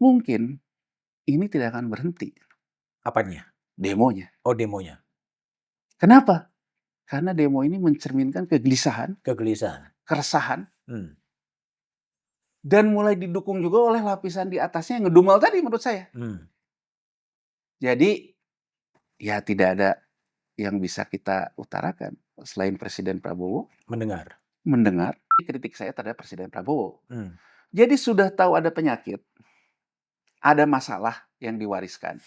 mungkin ini tidak akan berhenti Apanya? demonya. Oh, demonya. Kenapa? Karena demo ini mencerminkan kegelisahan, Kegelisahan. keresahan, Hmm. dan mulai didukung juga oleh lapisan di atasnya yang ngedumel tadi menurut saya. Hmm. Jadi, ya tidak ada yang bisa kita utarakan selain Presiden Prabowo Mendengar. mendengar kritik saya terhadap Presiden Prabowo. Hmm. Jadi sudah tahu ada penyakit, ada masalah yang diwariskan,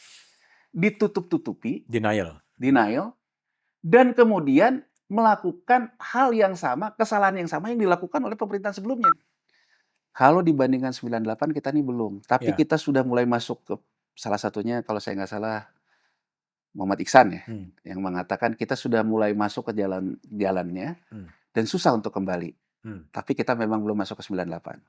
ditutup-tutupi, Denial. denial, dan kemudian melakukan hal yang sama, kesalahan yang sama yang dilakukan oleh pemerintahan sebelumnya. Kalau dibandingkan 98 kita nih belum, tapi Ya. kita sudah mulai masuk ke salah satunya kalau saya nggak salah Muhammad Iksan ya, Hmm. yang mengatakan kita sudah mulai masuk ke jalannya Hmm. dan susah untuk kembali. Hmm. Tapi kita memang belum masuk ke 98.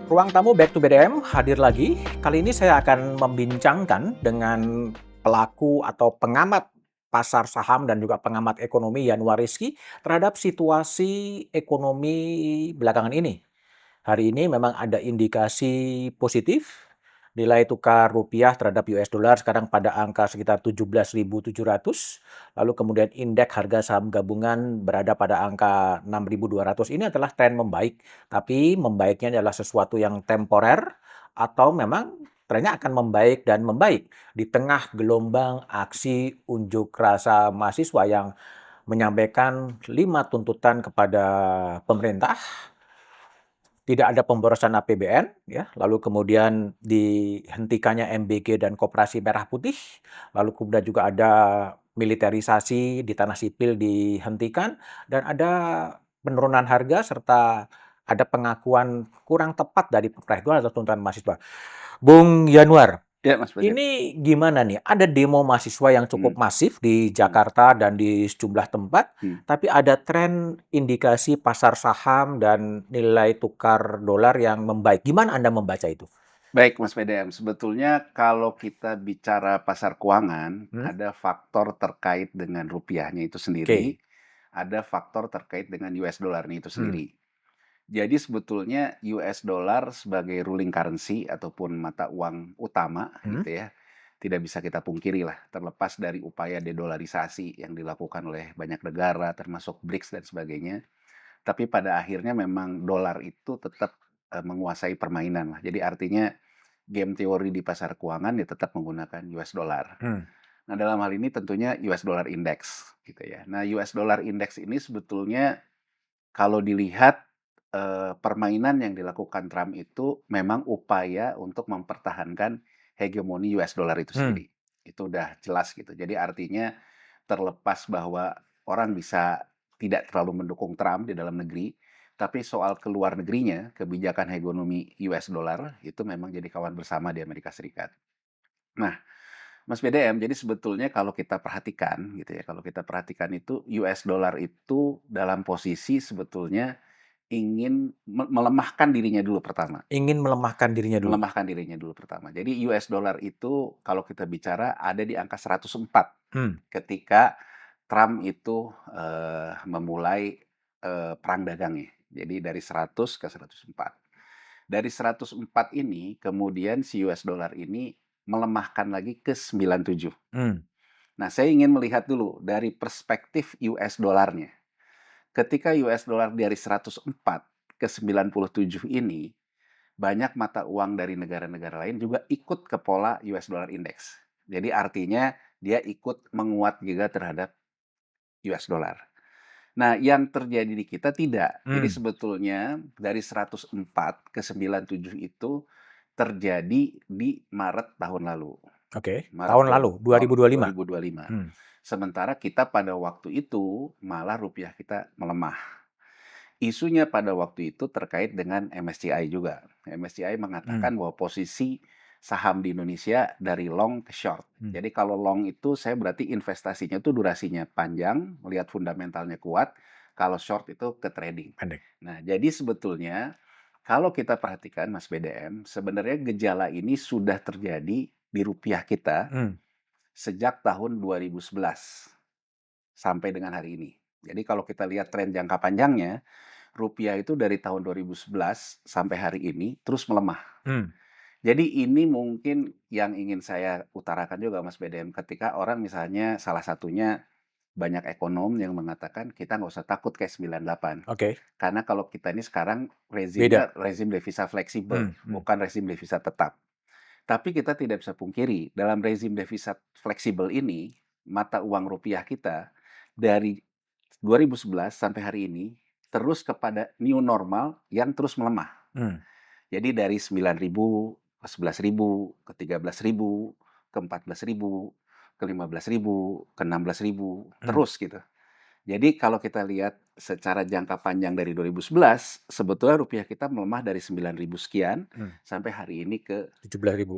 Ruang tamu Back to BDM hadir lagi. Kali ini saya akan membincangkan dengan pelaku atau pengamat pasar saham dan juga pengamat ekonomi Yanuar Rizky terhadap situasi ekonomi belakangan ini. Hari ini memang ada indikasi positif. Nilai tukar rupiah terhadap US dollar sekarang pada angka sekitar 17.700. Lalu kemudian indeks harga saham gabungan berada pada angka 6.200. Ini adalah tren membaik. Tapi membaiknya adalah sesuatu yang temporer atau memang trennya akan membaik dan membaik di tengah gelombang aksi unjuk rasa mahasiswa yang menyampaikan 5 tuntutan kepada pemerintah. Tidak ada pemborosan APBN, ya, lalu kemudian dihentikannya MBG dan Koperasi Merah Putih, lalu kemudian juga ada militerisasi di tanah sipil dihentikan, dan ada penurunan harga serta ada pengakuan kurang tepat dari pemerintah. Itu adalah tuntutan mahasiswa. Bung Yanuar, Ya, Mas Beden. ini gimana nih? Ada demo mahasiswa yang cukup masif di Jakarta dan di sejumlah tempat, tapi ada tren indikasi pasar saham dan nilai tukar dolar yang membaik. Gimana Anda membaca itu? Baik, Mas PDM. Sebetulnya kalau kita bicara pasar keuangan, ada faktor terkait dengan rupiahnya itu sendiri, Oke. ada faktor terkait dengan US dollarnya itu Hmm. sendiri. Jadi sebetulnya US dollar sebagai ruling currency ataupun mata uang utama gitu ya, tidak bisa kita pungkiri lah, terlepas dari upaya dedolarisasi yang dilakukan oleh banyak negara termasuk BRICS dan sebagainya. Tapi pada akhirnya memang dolar itu tetap menguasai permainan lah. Jadi artinya game teori di pasar keuangan ya tetap menggunakan US dollar. Nah, dalam hal ini tentunya US dollar index gitu ya. Nah, US dollar index ini sebetulnya kalau dilihat permainan yang dilakukan Trump itu memang upaya untuk mempertahankan hegemoni US dollar itu sendiri. Itu udah jelas gitu. Jadi artinya terlepas bahwa orang bisa tidak terlalu mendukung Trump di dalam negeri, tapi soal keluar negerinya, kebijakan hegemoni US dollar itu memang jadi kawan bersama di Amerika Serikat. Nah, Mas BDM, jadi sebetulnya kalau kita perhatikan gitu ya, kalau kita perhatikan itu US dollar itu dalam posisi sebetulnya ingin melemahkan dirinya dulu pertama. Ingin melemahkan dirinya dulu. Melemahkan dirinya dulu pertama. Jadi US dollar itu kalau kita bicara ada di angka 104 ketika Trump itu memulai perang dagangnya. Jadi dari 100 ke 104. Dari 104 ini kemudian si US dollar ini melemahkan lagi ke 97. Nah, saya ingin melihat dulu dari perspektif US dollarnya. Ketika US dollar dari 104 ke 97 ini, banyak mata uang dari negara-negara lain juga ikut ke pola US dollar index. Jadi artinya dia ikut menguat juga terhadap US dollar. Nah, yang terjadi di kita tidak. Jadi sebetulnya dari 104 ke 97 itu terjadi di Maret tahun lalu. Oke. Maret Tahun lalu, 2025. 2025. Sementara kita pada waktu itu malah rupiah kita melemah. Isunya pada waktu itu terkait dengan MSCI juga. MSCI Mmm, mengatakan bahwa posisi saham di Indonesia dari long ke short. mmm, Jadi kalau long itu saya berarti investasinya itu durasinya panjang, melihat fundamentalnya kuat. Kalau short itu ke trading. pendek. Nah, jadi sebetulnya kalau kita perhatikan Mas BDM, sebenarnya gejala ini sudah terjadi di rupiah kita Mmm, sejak tahun 2011 sampai dengan hari ini. Jadi kalau kita lihat tren jangka panjangnya, rupiah itu dari tahun 2011 sampai hari ini terus melemah. mmm, Jadi ini mungkin yang ingin saya utarakan juga Mas BDM, ketika orang misalnya salah satunya banyak ekonom yang mengatakan kita nggak usah takut kayak 98. oke, Karena kalau kita ini sekarang beda. rezimnya rezim devisa fleksibel, Mmm, bukan rezim devisa tetap. Tapi kita tidak bisa pungkiri, dalam rezim devisa fleksibel ini, mata uang rupiah kita dari 2011 sampai hari ini terus kepada new normal yang terus melemah. mmm, Jadi dari 9.000 ke 11.000 ke 13.000 ke 14.000 ke 15.000 ke 16.000 mmm, terus gitu. Jadi kalau kita lihat secara jangka panjang dari 2011, sebetulnya rupiah kita melemah dari 9.000 sekian mmm, sampai hari ini ke 17.000,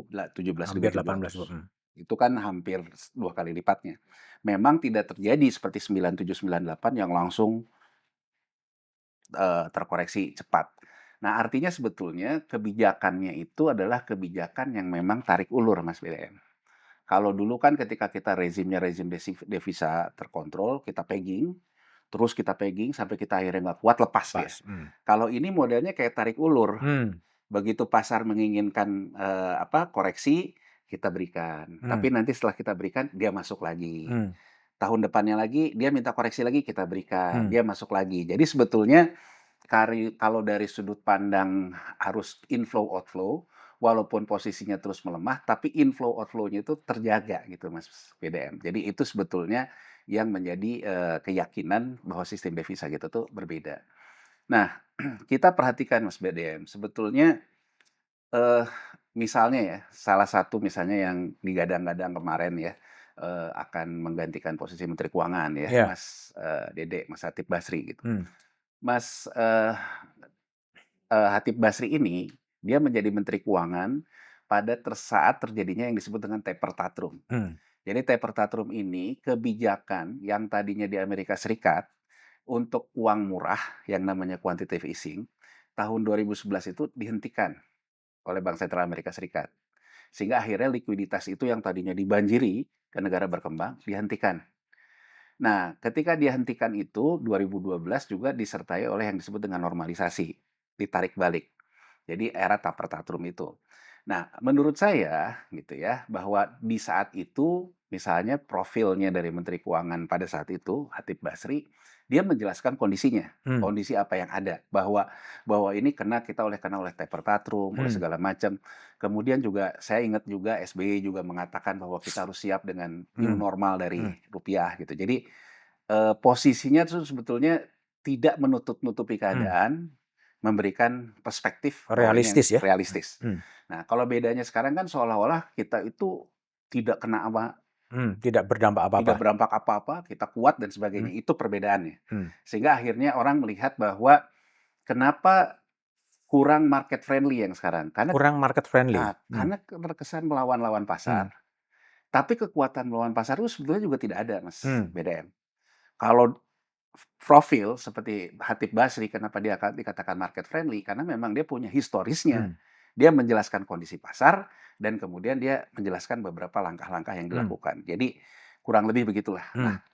hampir 18.000, 17.700. Itu kan hampir 2 kali lipatnya. Memang tidak terjadi seperti 97, 98 yang langsung, terkoreksi cepat. Nah, artinya sebetulnya kebijakannya itu adalah kebijakan yang memang tarik ulur, Mas BDM. Kalau dulu kan ketika kita rezimnya rezim devisa terkontrol, kita pegging, terus kita pegging sampai kita akhirnya nggak kuat, lepas dia. pas, Kalau ini modelnya kayak tarik ulur. mmm, Begitu pasar menginginkan, koreksi, kita berikan. mmm, Tapi nanti setelah kita berikan, dia masuk lagi. mmm, Tahun depannya lagi, dia minta koreksi lagi, kita berikan, mmm, dia masuk lagi. Jadi sebetulnya kalau dari sudut pandang arus inflow outflow, walaupun posisinya terus melemah, tapi inflow outflow-nya itu terjaga gitu Mas BDM. Jadi itu sebetulnya yang menjadi, keyakinan bahwa sistem devisa kita tuh berbeda. Nah, kita perhatikan Mas BDM, sebetulnya Eee, misalnya ya, salah satu misalnya yang digadang-gadang kemarin ya, akan menggantikan posisi Menteri Keuangan ya, iya, Mas, Dede, Mas Hatip Basri gitu. mmm, Mas, Hatip Basri ini, dia menjadi Menteri Keuangan pada saat terjadinya yang disebut dengan taper tantrum. mmm, Jadi taper tantrum ini kebijakan yang tadinya di Amerika Serikat untuk uang murah yang namanya quantitative easing, tahun 2011 itu dihentikan oleh Bank Sentral Amerika Serikat. Sehingga akhirnya likuiditas itu yang tadinya dibanjiri ke negara berkembang dihentikan. Nah, ketika dihentikan itu 2012 juga disertai oleh yang disebut dengan normalisasi, ditarik balik. Jadi era tapera tantrum itu. Nah, menurut saya gitu ya, bahwa di saat itu misalnya profilnya dari Menteri Keuangan pada saat itu, Hatip Basri, dia menjelaskan kondisinya, mmm, kondisi apa yang ada, bahwa bahwa ini kena oleh taper tantrum, oleh mmm, segala macam. Kemudian juga saya ingat juga SBY juga mengatakan bahwa kita harus siap dengan new mmm, normal dari mmm, rupiah gitu. Jadi, posisinya tuh sebetulnya tidak menutup-nutupi mmm, keadaan, memberikan perspektif bahwa ini yang realistis ya? realistis. Mmm, Nah, kalau bedanya sekarang kan seolah-olah kita itu tidak kena apa, tidak berdampak tidak apa-apa, berdampak apa-apa, kita kuat dan mmm, sebagainya, itu perbedaannya. mmm, Sehingga akhirnya orang melihat bahwa kenapa kurang market friendly yang sekarang, kurang market friendly, karena terkesan melawan-lawan mmm, pasar, tapi kekuatan melawan pasar itu sebetulnya juga tidak ada Mas mmm, BDM. Kalau profil seperti Hatip Basri, kenapa dia dikatakan market friendly, karena memang dia punya historisnya. mmm, Dia menjelaskan kondisi pasar dan kemudian dia menjelaskan beberapa langkah-langkah yang mmm, dilakukan. Jadi kurang lebih begitulah. Nah, mmm,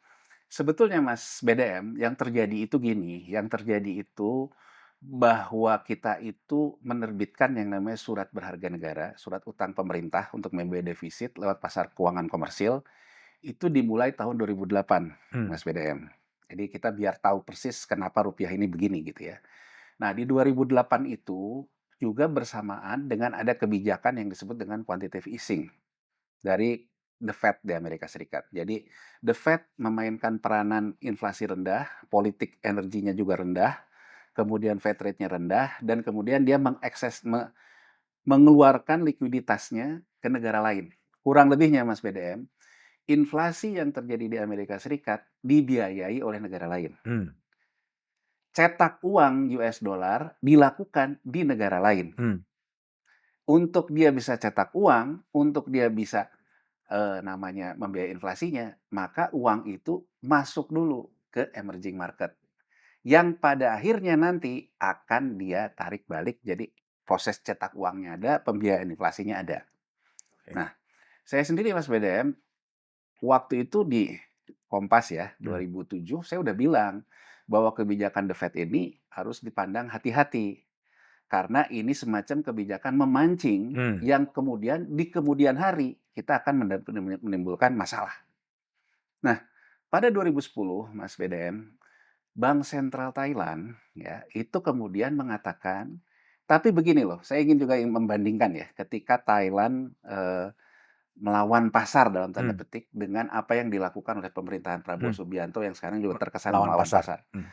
sebetulnya Mas BDM yang terjadi itu gini, yang terjadi itu bahwa kita itu menerbitkan yang namanya surat berharga negara, surat utang pemerintah untuk membiayai defisit lewat pasar keuangan komersil itu dimulai tahun 2008, mmm, Mas BDM. Jadi kita biar tahu persis kenapa rupiah ini begini gitu ya. Nah di 2008 itu juga bersamaan dengan ada kebijakan yang disebut dengan quantitative easing dari The Fed di Amerika Serikat. Jadi The Fed memainkan peranan inflasi rendah, politik energinya juga rendah, kemudian Fed rate-nya rendah, dan kemudian dia mengeluarkan likuiditasnya ke negara lain. Kurang lebihnya Mas BDM, inflasi yang terjadi di Amerika Serikat dibiayai oleh negara lain. mmm, cetak uang US dollar dilakukan di negara lain. Hmm. Untuk dia bisa cetak uang, untuk dia bisa, namanya membiayai inflasinya, maka uang itu masuk dulu ke emerging market, yang pada akhirnya nanti akan dia tarik balik, jadi proses cetak uangnya ada, pembiayaan inflasinya ada. Oke. Nah, saya sendiri Mas BDM, waktu itu di Kompas ya, Hmm. 2007 saya udah bilang bahwa kebijakan The Fed ini harus dipandang hati-hati. Karena ini semacam kebijakan memancing Hmm. yang kemudian di kemudian hari kita akan menimbulkan masalah. Nah, pada 2010 Mas BDM, Bank Sentral Thailand ya, itu kemudian mengatakan, tapi begini loh, saya ingin juga membandingkan ya, ketika Thailand, melawan pasar dalam tanda Hmm. petik dengan apa yang dilakukan oleh pemerintahan Prabowo Hmm. Subianto yang sekarang juga terkesan Melawan melawan pasar. pasar. Hmm.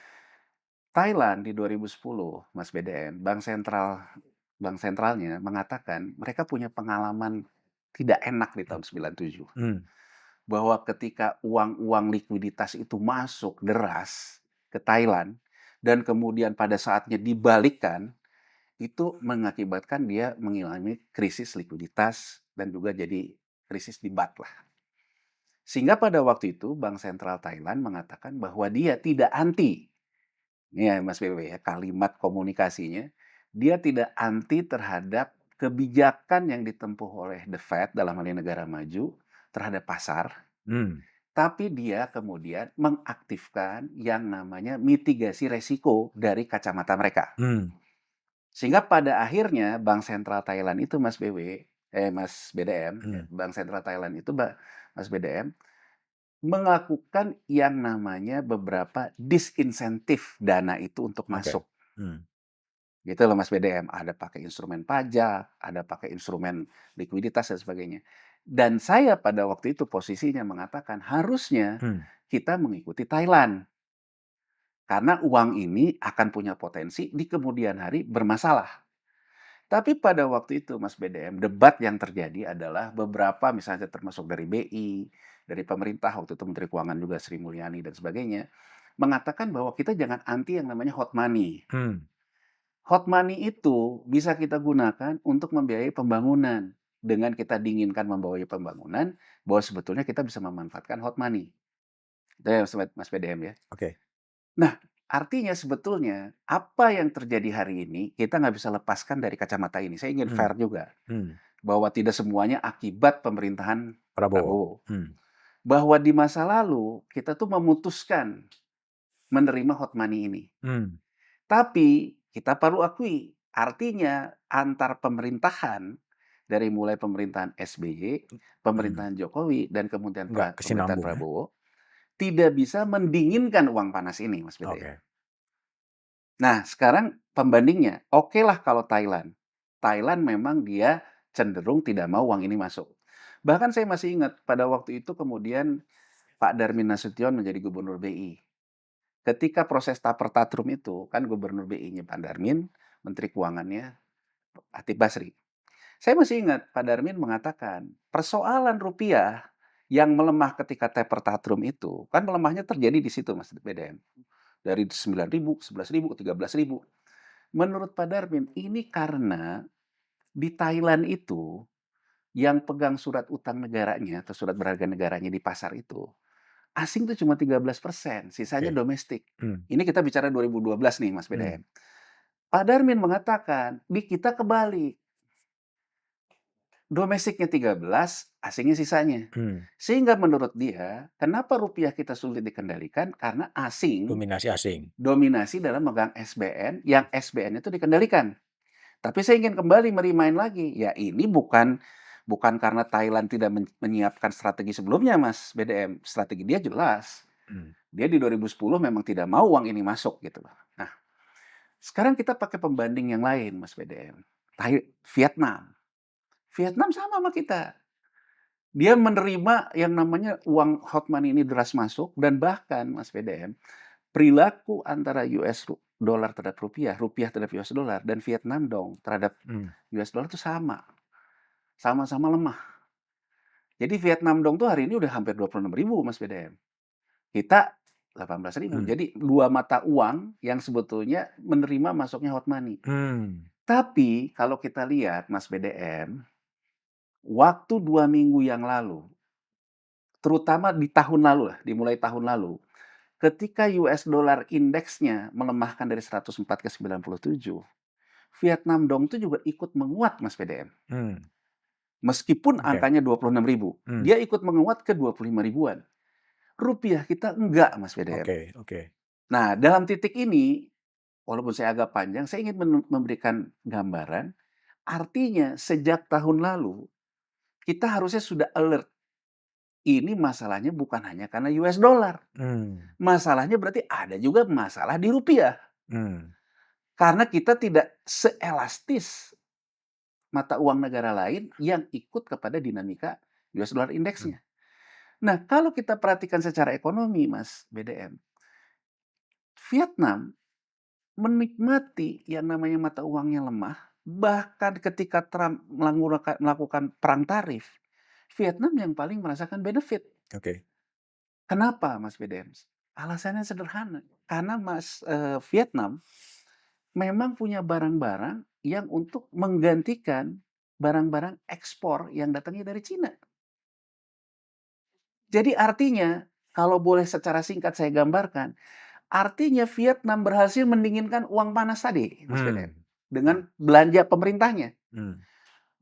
Thailand di 2010, Mas BDM, bank sentralnya mengatakan mereka punya pengalaman tidak enak di tahun 97. Hmm. Bahwa ketika uang-uang likuiditas itu masuk deras ke Thailand dan kemudian pada saatnya dibalikkan, itu mengakibatkan dia mengalami krisis likuiditas dan juga jadi krisis di baht lah. Sehingga pada waktu itu Bank Sentral Thailand mengatakan bahwa dia tidak anti. Ini ya Mas BW ya, kalimat komunikasinya, dia tidak anti terhadap kebijakan yang ditempuh oleh The Fed dalam hal ini negara maju terhadap pasar, Hmm. tapi dia kemudian mengaktifkan yang namanya mitigasi resiko dari kacamata mereka. Hmm. Sehingga pada akhirnya Bank Sentral Thailand itu Mas Mas BDM, ya, Hmm. Bank Sentral Thailand itu Mas BDM, melakukan yang namanya beberapa disinsentif dana itu untuk Oke. masuk. Hmm. Gitu loh Mas BDM, ada pakai instrumen pajak, ada pakai instrumen likuiditas dan sebagainya. Dan saya pada waktu itu posisinya mengatakan harusnya Hmm. kita mengikuti Thailand. Karena uang ini akan punya potensi di kemudian hari bermasalah. Tapi pada waktu itu Mas BDM, debat yang terjadi adalah beberapa misalnya termasuk dari BI, dari pemerintah, waktu itu Menteri Keuangan juga Sri Mulyani dan sebagainya, mengatakan bahwa kita jangan anti yang namanya hot money. Hmm. Hot money itu bisa kita gunakan untuk membiayai pembangunan. Dengan kita diinginkan membiayai pembangunan, bahwa sebetulnya kita bisa memanfaatkan hot money. Itu ya Mas PDM ya. Oke. Nah, artinya sebetulnya apa yang terjadi hari ini kita nggak bisa lepaskan dari kacamata ini. Saya ingin Hmm. fair juga Hmm. bahwa tidak semuanya akibat pemerintahan Prabowo. Prabowo. Hmm. Bahwa di masa lalu kita tuh memutuskan menerima hot money ini. Hmm. Tapi kita perlu akui, artinya antar pemerintahan dari mulai pemerintahan SBY, Hmm. pemerintahan Jokowi, dan kemudian Nggak pemerintahan kesinambung ya? Prabowo tidak bisa mendinginkan uang panas ini, Mas BDM. Oke. Nah, sekarang pembandingnya, okelah kalau Thailand. Thailand memang dia cenderung tidak mau uang ini masuk. Bahkan saya masih ingat pada waktu itu kemudian Pak Darmin Nasution menjadi gubernur BI. Ketika proses Tapertatrum itu, kan gubernur BI-nya Pak Darmin, menteri keuangannya Atik Basri. Saya masih ingat Pak Darmin mengatakan, persoalan rupiah yang melemah ketika Tapertatrum itu, kan melemahnya terjadi di situ Mas BDM. Dari 9.000, 11.000, 13.000. Menurut Pak Darmin, ini karena di Thailand itu yang pegang surat utang negaranya atau surat berharga negaranya di pasar itu, asing itu cuma 13%, sisanya Oke. domestik. Hmm. Ini kita bicara 2012 nih Mas Hmm. BDM. Pak Darmin mengatakan, di kita kebalik. Domestiknya 13, asingnya sisanya. Hmm. Sehingga menurut dia, kenapa rupiah kita sulit dikendalikan? Karena asing Dominasi asing. dominasi dalam megang SBN, yang SBN itu dikendalikan. Tapi saya ingin kembali merimain lagi, ya ini bukan karena Thailand tidak menyiapkan strategi sebelumnya Mas BDM. Strategi dia jelas. Hmm. Dia di 2010 memang tidak mau uang ini masuk gitu loh. Nah, sekarang kita pakai pembanding yang lain Mas BDM. Vietnam. Vietnam sama sama kita. Dia menerima yang namanya uang hot money ini deras masuk dan bahkan Mas BDM, perilaku antara US dollar terhadap rupiah, rupiah terhadap US dollar dan Vietnam dong terhadap Hmm. US dollar itu sama. Sama-sama lemah. Jadi Vietnam dong tuh hari ini udah hampir 26.000 Mas BDM. Kita 18.000. Mmm. Jadi 2 mata uang yang sebetulnya menerima masuknya hot money. Mmm. Tapi kalau kita lihat Mas BDM, waktu 2 minggu yang lalu, terutama di tahun lalu lah, dimulai tahun lalu, ketika US dollar indeksnya melemahkan dari 104 ke 97, Vietnam Dong itu juga ikut menguat Mas BDM. Mmm. Meskipun Oke. angkanya 26.000, Mmm. dia ikut menguat ke 25 ribuan. Rupiah kita enggak Mas BDM. Oke oke. Nah, dalam titik ini, walaupun saya agak panjang, saya ingin memberikan gambaran, artinya sejak tahun lalu, kita harusnya sudah alert. Ini masalahnya bukan hanya karena US dollar. Mmm. Masalahnya berarti ada juga masalah di rupiah. Mmm. Karena kita tidak seelastis mata uang negara lain yang ikut kepada dinamika US dollar Mmm. indeksnya. Nah, kalau kita perhatikan secara ekonomi, Mas BDM, Vietnam menikmati yang namanya mata uangnya lemah, bahkan ketika Trump melakukan perang tarif, Vietnam yang paling merasakan benefit. Oke. Kenapa, Mas BDM? Alasannya sederhana, karena Vietnam memang punya barang-barang yang untuk menggantikan barang-barang ekspor yang datangnya dari Cina. Jadi artinya, kalau boleh secara singkat saya gambarkan, artinya Vietnam berhasil mendinginkan uang panas tadi, Mas Mmm. BDM, dengan belanja pemerintahnya. Mmm.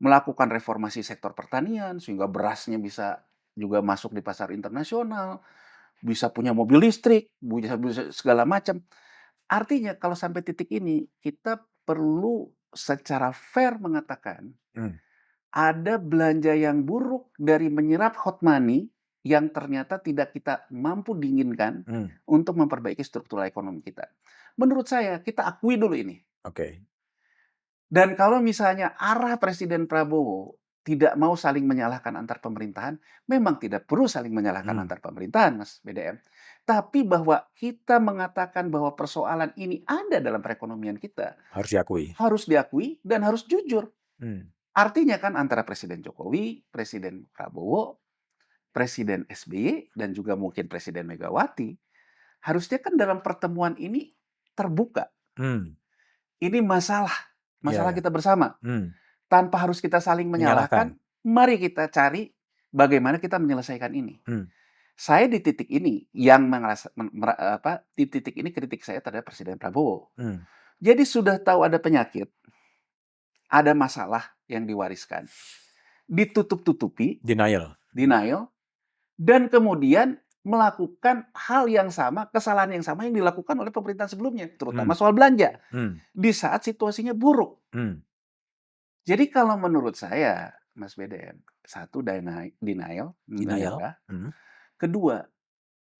Melakukan reformasi sektor pertanian, sehingga berasnya bisa juga masuk di pasar internasional, bisa punya mobil listrik, bisa bisa segala macam. Artinya kalau sampai titik ini, kita perlu secara fair mengatakan, Mmm. ada belanja yang buruk dari menyerap hot money yang ternyata tidak kita mampu dinginkan Mmm. untuk memperbaiki struktural ekonomi kita. Menurut saya, kita akui dulu ini. Oke. Dan kalau misalnya arah Presiden Prabowo tidak mau saling menyalahkan antar pemerintahan, memang tidak perlu saling menyalahkan Mmm. antar pemerintahan, Mas BDM. Tapi bahwa kita mengatakan bahwa persoalan ini ada dalam perekonomian kita, Harus diakui. harus diakui dan harus jujur. Mmm. Artinya kan antara Presiden Jokowi, Presiden Prabowo, Presiden SBY, dan juga mungkin Presiden Megawati, harusnya kan dalam pertemuan ini terbuka. Mmm. Ini masalah, Iya masalah iya. kita bersama. Mmm. Tanpa harus kita saling Menyalahkan. menyalahkan, mari kita cari bagaimana kita menyelesaikan ini. Mmm. Saya di titik ini yang di titik ini kritik saya terhadap Presiden Prabowo. Mmm. Jadi sudah tahu ada penyakit, ada masalah yang diwariskan, ditutup-tutupi, Denial. denial, dan kemudian melakukan hal yang sama, kesalahan yang sama yang dilakukan oleh pemerintahan sebelumnya, Mmm. terutama soal belanja, Mmm. di saat situasinya buruk. Mmm. Jadi kalau menurut saya, Mas BDM, satu denial, Denial. menyanggah. Mhm. Kedua,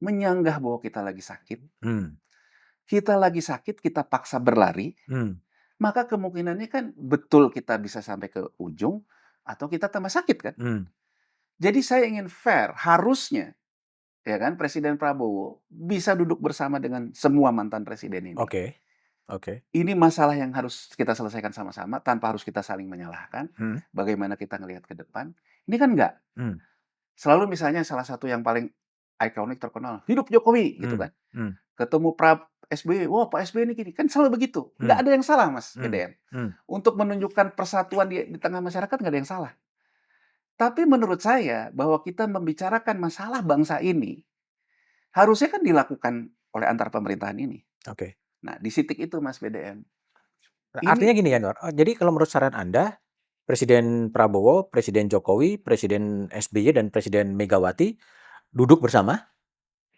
menyanggah bahwa kita lagi sakit. Mmm. Kita lagi sakit, kita paksa berlari, Mmm. maka kemungkinannya kan betul kita bisa sampai ke ujung atau kita tambah sakit kan. Mmm. Jadi saya ingin fair, harusnya ya kan Presiden Prabowo bisa duduk bersama dengan semua mantan presiden ini. Oke oke. Ini masalah yang harus kita selesaikan sama-sama tanpa harus kita saling menyalahkan. Mhm. Bagaimana kita ngelihat ke depan. Ini kan enggak. Mmm. Selalu misalnya salah satu yang paling ikonik terkenal, "Hidup Jokowi!" gitu Mmm. kan. Mmm. Ketemu SBY, "Wah, Pak SBY ini gini." Kan selalu begitu. Nggak Mmm. ada yang salah, Mas Mmm. BDM. Mmm. Untuk menunjukkan persatuan di tengah masyarakat nggak ada yang salah. Tapi menurut saya bahwa kita membicarakan masalah bangsa ini, harusnya kan dilakukan oleh antar pemerintahan ini. Oke. Nah, di titik itu Mas BDM. Artinya Ini gini ya, Nur, jadi kalau menurut saran Anda, Presiden Prabowo, Presiden Jokowi, Presiden SBY, dan Presiden Megawati duduk bersama,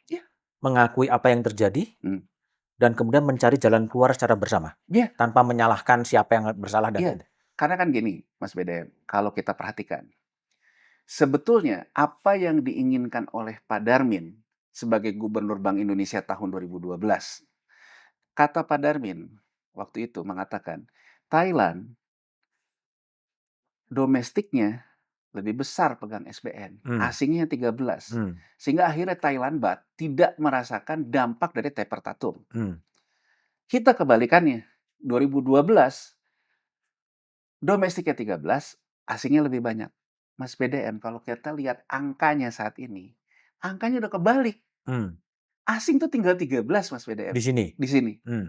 ya, mengakui apa yang terjadi, mmm, dan kemudian mencari jalan keluar secara bersama, iya tanpa menyalahkan siapa yang bersalah dan iya. tidak. Karena kan gini, Mas BDM, kalau kita perhatikan, sebetulnya apa yang diinginkan oleh Pak Darmin sebagai Gubernur Bank Indonesia tahun 2012, kata Pak Darmin waktu itu mengatakan, Thailand domestiknya lebih besar pegang SBN, Mmm. asingnya 13. Mmm. Sehingga akhirnya Thailand Baht tidak merasakan dampak dari taper tatum. Mmm. Kita kebalikannya, 2012 domestiknya 13, asingnya lebih banyak. Mas BDM, kalau kita lihat angkanya saat ini, angkanya udah kebalik. Mmm. Asing tuh tinggal 13 Mas Di BDM sini? di sini. Mmm,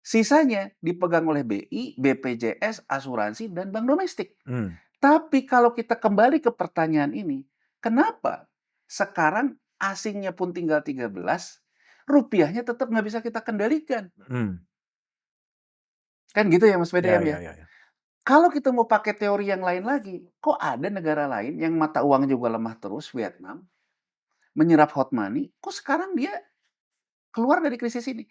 Sisanya dipegang oleh BI, BPJS, asuransi, dan bank domestik. mmm, Tapi kalau kita kembali ke pertanyaan ini, kenapa sekarang asingnya pun tinggal 13, rupiahnya tetap nggak bisa kita kendalikan? mmm. Kan gitu ya Mas Ya BDM ya? ya ya ya. Kalau kita mau pakai teori yang lain lagi, kok ada negara lain yang mata uang juga lemah terus, Vietnam, menyerap hot money, kok sekarang dia keluar dari krisis ini?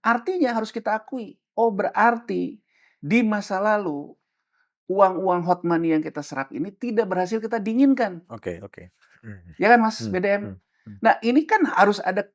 Artinya harus kita akui, oh berarti di masa lalu uang-uang hot money yang kita serap ini tidak berhasil kita dinginkan. Oke oke. Mhm, Ya kan Mas mmm, BDM? mmm, mmm, Nah ini kan harus ada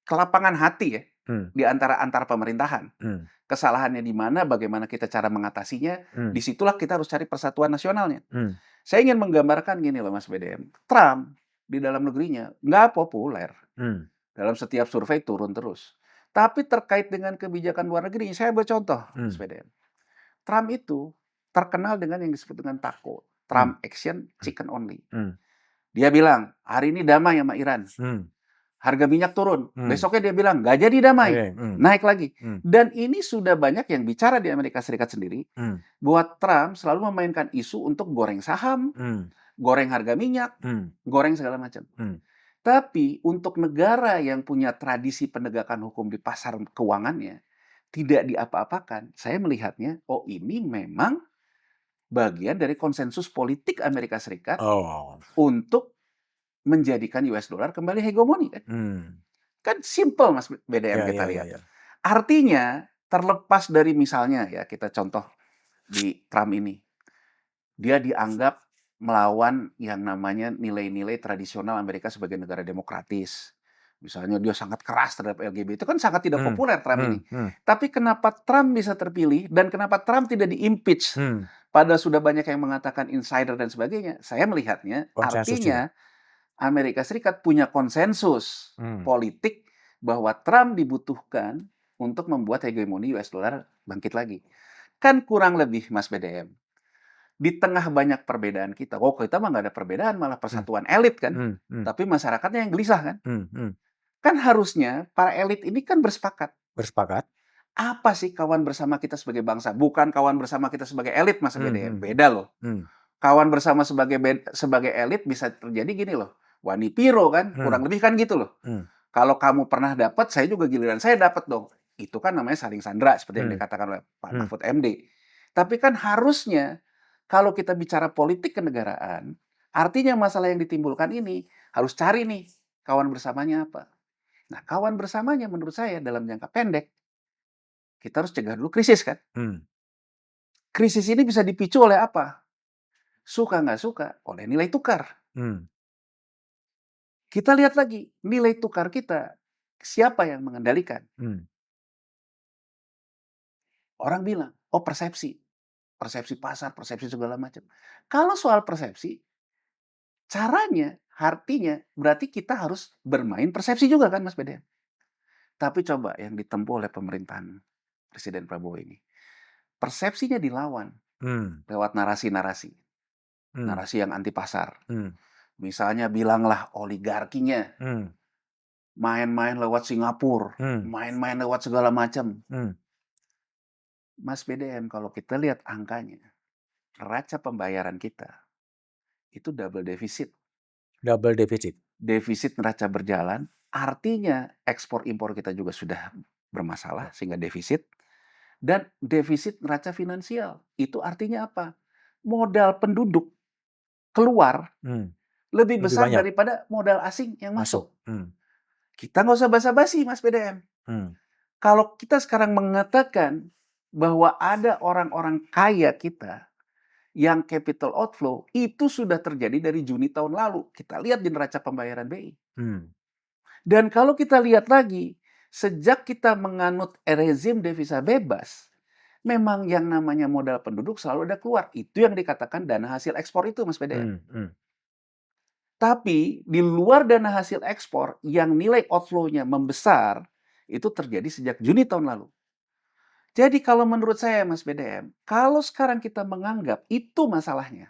kelapangan hati ya, mmm, di antara antar pemerintahan. mmm, Kesalahannya di mana, bagaimana kita cara mengatasinya, mmm, disitulah kita harus cari persatuan nasionalnya. mmm, Saya ingin menggambarkan gini loh Mas BDM, Trump di dalam negerinya nggak populer, mmm, dalam setiap survei turun terus. Tapi terkait dengan kebijakan luar negeri, saya ambil contoh Mas mmm, BDM. Trump itu terkenal dengan yang disebut dengan TACO, mmm, Trump Action mmm, Chicken Only. mmm, Dia bilang, hari ini damai sama Iran. mmm, Harga minyak turun. mmm, Besoknya dia bilang, nggak jadi damai. oke, Naik lagi. mmm, Dan ini sudah banyak yang bicara di Amerika Serikat sendiri, mmm, bahwa Trump selalu memainkan isu untuk goreng saham, mmm, goreng harga minyak, mmm, goreng segala macam. mmm, Tapi untuk negara yang punya tradisi penegakan hukum di pasar keuangannya, tidak diapa-apakan, saya melihatnya, oh ini memang bagian dari konsensus politik Amerika Serikat oh, untuk menjadikan US dollar kembali hegemoni kan. mmm, Kan simple Mas BDM ya kita ya ya lihat. ya, Artinya terlepas dari misalnya ya kita contoh di Trump ini, dia dianggap melawan yang namanya nilai-nilai tradisional Amerika sebagai negara demokratis. Misalnya dia sangat keras terhadap LGBT, itu kan sangat tidak mmm, populer Trump mmm, ini. mmm, Tapi kenapa Trump bisa terpilih dan kenapa Trump tidak di-impeach? mmm, Padahal sudah banyak yang mengatakan insider dan sebagainya. Saya melihatnya konsensus juga, artinya Amerika Serikat punya konsensus mmm, politik bahwa Trump dibutuhkan untuk membuat hegemoni US dollar bangkit lagi. Kan kurang lebih Mas BDM, di tengah banyak perbedaan kita, oh kita mah nggak ada perbedaan, malah mmm, persatuan elit kan, mmm, mmm, tapi masyarakatnya yang gelisah kan. mmm, mmm, Kan harusnya para elit ini kan bersepakat, bersepakat, apa sih kawan bersama kita sebagai bangsa? Bukan kawan bersama kita sebagai elit Mas mmm, BDM, mhm, beda loh. mmm, Kawan bersama sebagai elit bisa terjadi gini loh, Wani Piro kan, mmm, kurang lebih kan gitu loh. mmm, Kalau kamu pernah dapat, saya juga giliran saya dapat dong. Itu kan namanya saling sandra seperti yang mmm, dikatakan oleh Pak mmm, Mahfud MD. Tapi kan harusnya kalau kita bicara politik kenegaraan, artinya masalah yang ditimbulkan ini harus cari nih kawan bersamanya apa. Nah, kawan bersamanya menurut saya dalam jangka pendek, kita harus cegah dulu krisis kan. mmm, Krisis ini bisa dipicu oleh apa? Suka nggak suka, oleh nilai tukar. mmm, Kita lihat lagi, nilai tukar kita, siapa yang mengendalikan? mmm, Orang bilang, oh persepsi. Persepsi pasar, persepsi segala macam. Kalau soal persepsi, caranya, artinya berarti kita harus bermain persepsi juga kan Mas Beden. Tapi coba yang ditempuh oleh pemerintahan Presiden Prabowo ini, persepsinya dilawan mmm, lewat narasi-narasi, mmm, narasi yang anti pasar. mmm, Misalnya bilanglah oligarkinya mmm, main-main lewat Singapura, mmm, main-main lewat segala macam. mmm, Mas BDM kalau kita lihat angkanya, neraca pembayaran kita itu double defisit. double defisit, Defisit neraca berjalan, artinya ekspor impor kita juga sudah bermasalah sehingga defisit dan defisit neraca finansial. Itu artinya apa? Modal penduduk keluar mmm, lebih lebih besar banyak daripada modal asing yang masuk, masuk. mmm, Kita nggak usah basa-basi, Mas BDM. mmm, Kalau kita sekarang mengatakan bahwa ada orang-orang kaya kita yang capital outflow, itu sudah terjadi dari Juni tahun lalu. Kita lihat di neraca pembayaran BI. mmm, Dan kalau kita lihat lagi, sejak kita menganut rezim devisa bebas, memang yang namanya modal penduduk selalu ada keluar. Itu yang dikatakan dana hasil ekspor itu, Mas BDM. mmm, mmm, Tapi di luar dana hasil ekspor yang nilai outflow-nya membesar, itu terjadi sejak Juni tahun lalu. Jadi kalau menurut saya, Mas BDM, kalau sekarang kita menganggap itu masalahnya,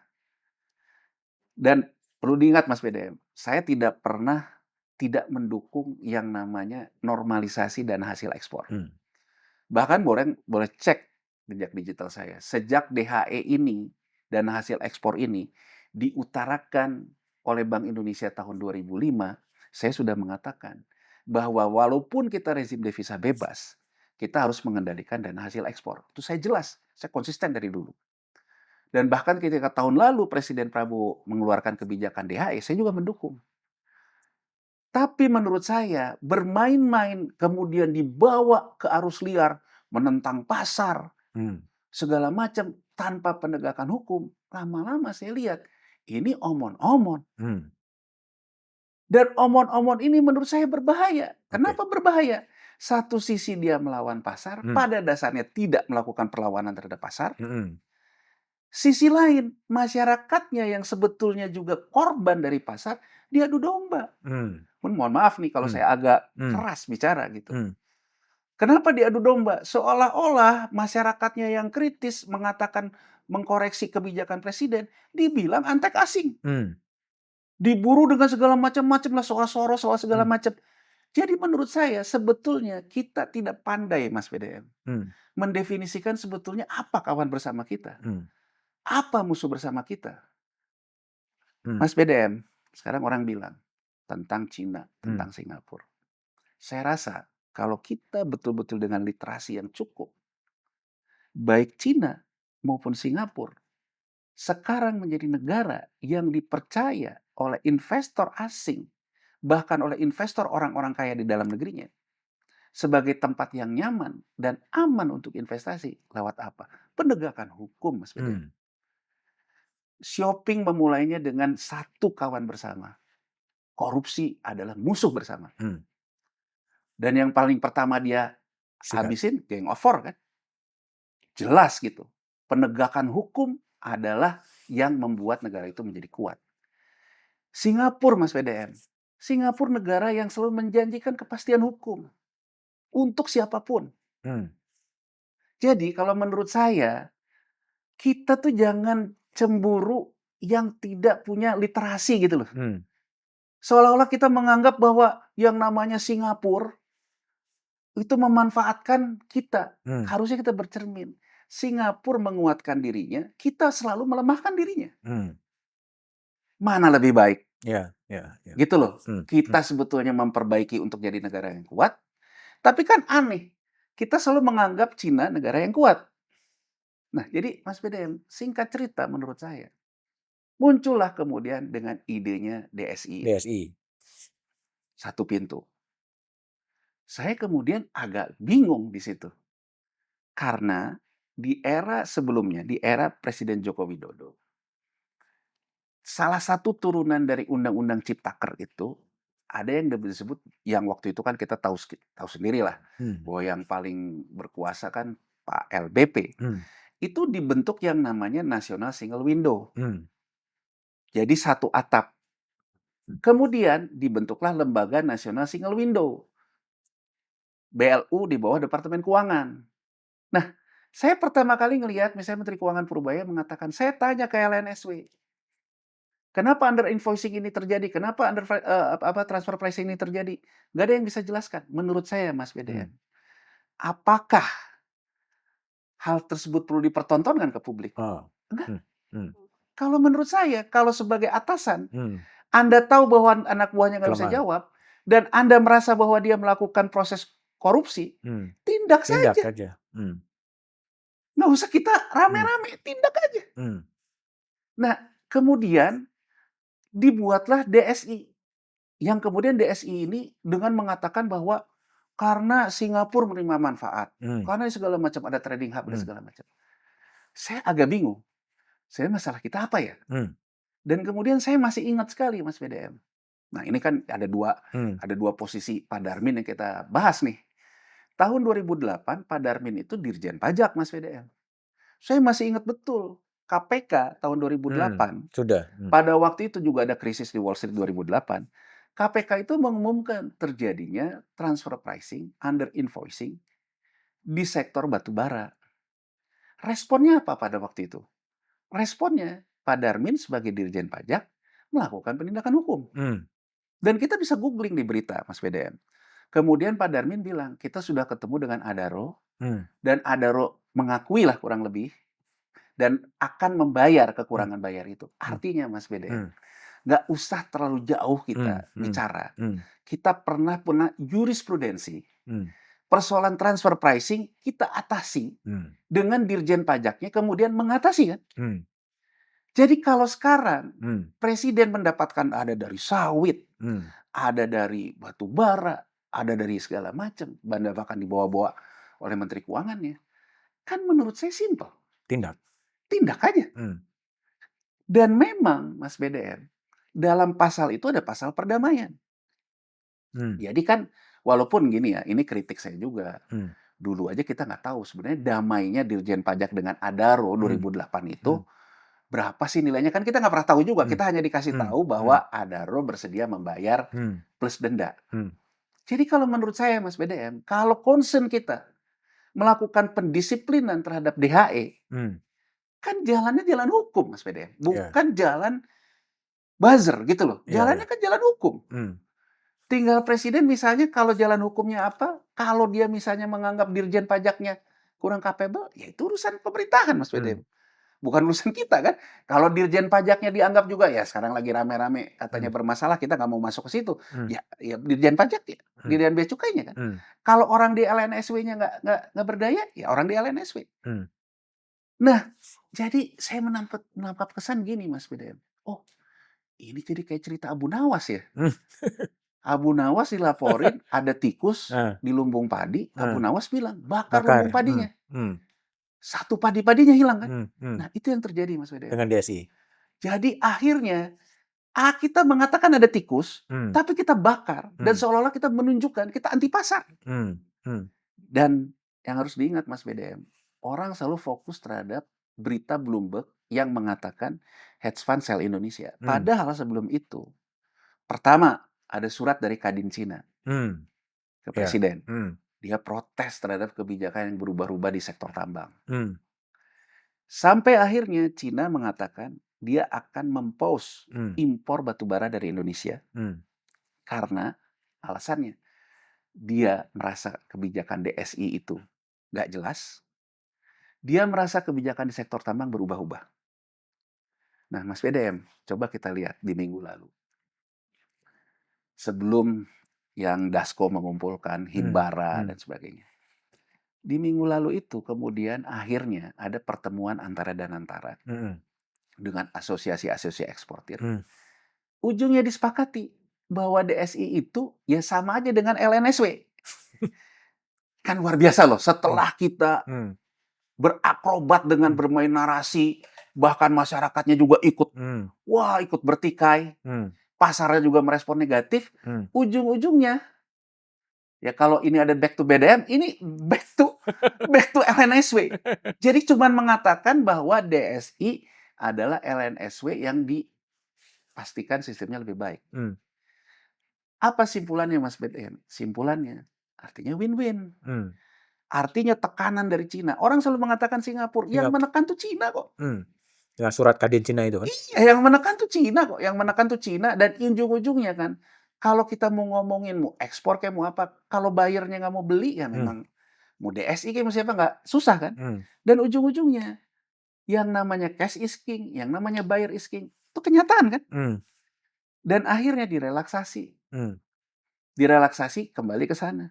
dan perlu diingat, Mas BDM, saya tidak pernah tidak mendukung yang namanya normalisasi dana hasil ekspor. Hmm. Bahkan boleh cek jejak digital saya. Sejak DHE ini, dana hasil ekspor ini, diutarakan oleh Bank Indonesia tahun 2005, saya sudah mengatakan bahwa walaupun kita rezim devisa bebas, kita harus mengendalikan dana hasil ekspor. Itu saya jelas, saya konsisten dari dulu. Dan bahkan ketika tahun lalu Presiden Prabowo mengeluarkan kebijakan DHE, saya juga mendukung. Tapi menurut saya, bermain-main kemudian dibawa ke arus liar, menentang pasar, Hmm. segala macam tanpa penegakan hukum, lama-lama saya lihat ini omon-omon. Hmm. Dan omon-omon ini menurut saya berbahaya. Oke. Kenapa berbahaya? Satu sisi dia melawan pasar, Hmm. pada dasarnya tidak melakukan perlawanan terhadap pasar. Hmm. Sisi lain, masyarakatnya yang sebetulnya juga korban dari pasar, diadu domba. Hmm. Mohon maaf nih kalau Hmm. saya agak Hmm. keras bicara gitu. Hmm. Kenapa diadu domba? Seolah-olah masyarakatnya yang kritis mengatakan mengkoreksi kebijakan presiden, dibilang antek asing. Hmm. Diburu dengan segala macam-macam lah, soal Soros, soal segala Hmm. macam. Jadi menurut saya sebetulnya kita tidak pandai, Mas PDM, Hmm. mendefinisikan sebetulnya apa kawan bersama kita, Hmm. apa musuh bersama kita. Hmm. Mas PDM, sekarang orang bilang tentang Cina, Hmm. tentang Singapura. Saya rasa kalau kita betul-betul dengan literasi yang cukup, baik Cina maupun Singapura sekarang menjadi negara yang dipercaya oleh investor asing, bahkan oleh investor orang-orang kaya di dalam negerinya, sebagai tempat yang nyaman dan aman untuk investasi. Lewat apa? Penegakan hukum, Mas BDM. Hmm. Shopping memulainya dengan satu kawan bersama. Korupsi adalah musuh bersama. Hmm. Dan yang paling pertama dia Sikat. habisin, geng of four kan? Jelas gitu. Penegakan hukum adalah yang membuat negara itu menjadi kuat. Singapura, Mas PDM. Singapura negara yang selalu menjanjikan kepastian hukum untuk siapapun. Hmm. Jadi kalau menurut saya, kita tuh jangan cemburu yang tidak punya literasi gitu loh. Hmm. Seolah-olah kita menganggap bahwa yang namanya Singapura itu memanfaatkan kita. Hmm. Harusnya kita bercermin. Singapura menguatkan dirinya, kita selalu melemahkan dirinya. Hmm. Mana lebih baik? Ya, ya, ya. Gitu loh. Hmm. Kita sebetulnya memperbaiki untuk jadi negara yang kuat, tapi kan aneh. Kita selalu menganggap Cina negara yang kuat. Nah, jadi Mas PDM, singkat cerita menurut saya, muncullah kemudian dengan idenya DSI ini. DSI. Satu pintu. Saya kemudian agak bingung di situ. Karena di era sebelumnya, di era Presiden Joko Widodo, salah satu turunan dari Undang-Undang Ciptaker itu, ada yang disebut, yang waktu itu kan kita tahu sendirilah, Hmm. bahwa yang paling berkuasa kan Pak LBP. Hmm. Itu dibentuk yang namanya National Single Window. Hmm. Jadi satu atap. Kemudian dibentuklah Lembaga Nasional Single Window. BLU di bawah Departemen Keuangan. Nah, saya pertama kali ngelihat misalnya Menteri Keuangan Purbaya mengatakan, saya tanya ke LNSW, kenapa under invoicing ini terjadi? Kenapa transfer pricing ini terjadi? Nggak ada yang bisa jelaskan. Menurut saya, Mas BDM, apakah hal tersebut perlu dipertontonkan ke publik? Oh. Enggak. Hmm. Hmm. Kalau menurut saya, kalau sebagai atasan, Hmm. Anda tahu bahwa anak buahnya nggak bisa Kelemahan. jawab, dan Anda merasa bahwa dia melakukan proses korupsi, Hmm. tindak Tindak saja. aja. Hmm. Nggak usah kita rame-rame, tindak aja. Hmm. Nah, kemudian dibuatlah DSI. Yang kemudian DSI ini dengan mengatakan bahwa karena Singapura menerima manfaat, Hmm. karena segala macam ada trading hub dan Hmm. segala macam. Saya agak bingung. Saya masalah kita apa ya? Hmm. Dan kemudian saya masih ingat sekali, Mas PDM. Nah, ini kan ada Hmm. dua posisi Pak Darmin yang kita bahas nih. Tahun 2008, Pak Darmin itu Dirjen Pajak, Mas PDM. Saya masih ingat betul, KPK tahun 2008, Sudah. Hmm. pada waktu itu juga ada krisis di Wall Street 2008, KPK itu mengumumkan terjadinya transfer pricing, under invoicing di sektor batubara. Responnya apa pada waktu itu? Responnya, Pak Darmin sebagai Dirjen Pajak melakukan penindakan hukum. Hmm. Dan kita bisa googling di berita, Mas BDM. Kemudian Pak Darmin bilang, kita sudah ketemu dengan Adaro, Hmm. dan Adaro mengakui lah kurang lebih, dan akan membayar Hmm. kekurangan bayar itu. Hmm. Artinya Mas BDM, Hmm. nggak usah terlalu jauh Hmm. kita Hmm. bicara. Hmm. Kita pernah punya jurisprudensi. Hmm. Persoalan transfer pricing kita atasi Hmm. dengan Dirjen Pajaknya kemudian mengatasi kan. Hmm. Jadi kalau sekarang Hmm. presiden mendapatkan ada dari sawit, Hmm. ada dari batu bara, ada dari segala macam, bahkan dibawa-bawa oleh Menteri Keuangannya. Kan menurut saya simpel, Tindak. tindak aja. Hmm. Dan memang Mas BDM, dalam pasal itu ada pasal perdamaian. Hmm. Jadi kan walaupun gini ya, ini kritik saya juga. Hmm. Dulu aja kita nggak tahu sebenarnya damainya Dirjen Pajak dengan Adaro Hmm. 2008 itu Hmm. berapa sih nilainya, kan kita nggak pernah tahu juga. Hmm. Kita hanya dikasih Hmm. tahu Hmm. bahwa Adaro bersedia membayar Hmm. plus denda. Hmm. Jadi kalau menurut saya Mas BDM, kalau concern kita melakukan pendisiplinan terhadap DHE, Hmm. kan jalannya jalan hukum Mas BDM, Ya. bukan jalan buzzer gitu loh. Ya. Jalannya Ya. kan jalan hukum. Hmm. Tinggal presiden misalnya kalau jalan hukumnya apa, kalau dia misalnya menganggap Dirjen Pajaknya kurang capable, ya itu urusan pemerintahan Mas Hmm. BDM. Bukan urusan kita kan. Kalau Dirjen Pajaknya dianggap juga, ya sekarang lagi rame-rame katanya Hmm. bermasalah, kita nggak mau masuk ke situ. Hmm. Ya Dirjen Pajak ya, Hmm. Dirjen Bea Cukainya kan. Hmm. Kalau orang di LNSW-nya nggak berdaya, ya orang di LNSW. Hmm. Nah, jadi saya menangkap kesan gini Mas BDM. Oh, ini jadi kayak cerita Abu Nawas ya. Hmm. Abu Nawas dilaporin ada tikus Nah. di lumbung padi. Abu Nah. Nawas bilang, bakar Bakar. lumbung padinya. Hmm. Satu padi-padinya hilang kan. Hmm. Hmm. Nah, itu yang terjadi Mas BDM. Dengan DSI. Jadi akhirnya kita mengatakan ada tikus, Hmm. tapi kita bakar. Dan Hmm. seolah-olah kita menunjukkan kita anti pasar. Hmm. Hmm. Dan yang harus diingat Mas BDM, orang selalu fokus terhadap berita Bloomberg yang mengatakan hedge fund sell Indonesia. Hmm. Padahal sebelum itu, pertama ada surat dari Kadin Cina Hmm. ke Ya. presiden. Hmm. Dia protes terhadap kebijakan yang berubah-ubah di sektor tambang. Hmm. Sampai akhirnya Cina mengatakan dia akan mempause Hmm. impor batubara dari Indonesia Hmm. karena alasannya dia merasa kebijakan DSI itu nggak jelas. Dia merasa kebijakan di sektor tambang berubah-ubah. Nah, Mas BDM, coba kita lihat di minggu lalu. Sebelum yang Dasko mengumpulkan Himbara Hmm. dan sebagainya. Di minggu lalu itu kemudian akhirnya ada pertemuan antara Danantara Hmm. dengan asosiasi-asosiasi eksportir. Hmm. Ujungnya disepakati bahwa DSI itu ya sama aja dengan LNSW. Kan luar biasa loh, setelah kita Hmm. berakrobat dengan bermain narasi, bahkan masyarakatnya juga ikut, Hmm. wah ikut bertikai, Hmm. pasarnya juga merespon negatif, Hmm. ujung-ujungnya, ya kalau ini ada back to BDM, ini back to LNSW. Jadi cuman mengatakan bahwa DSI adalah LNSW yang dipastikan sistemnya lebih baik. Hmm. Apa simpulannya Mas BDM? Simpulannya artinya win-win. Hmm. Artinya tekanan dari Cina. Orang selalu mengatakan Singapura, yang menekan tuh Cina kok. Hmm. Ya, surat Kadin Cina itu kan. Iya, yang menekan tuh Cina kok. Yang menekan tuh Cina, dan ujung-ujungnya kan, kalau kita mau ngomongin mau ekspor kayak mau apa, kalau buyernya nggak mau beli ya memang mau DSI kayak mau siapa nggak susah kan. Hmm. Dan ujung-ujungnya yang namanya cash is king, yang namanya buyer is king, itu kenyataan kan. Hmm. Dan akhirnya direlaksasi. Hmm. Direlaksasi kembali ke sana.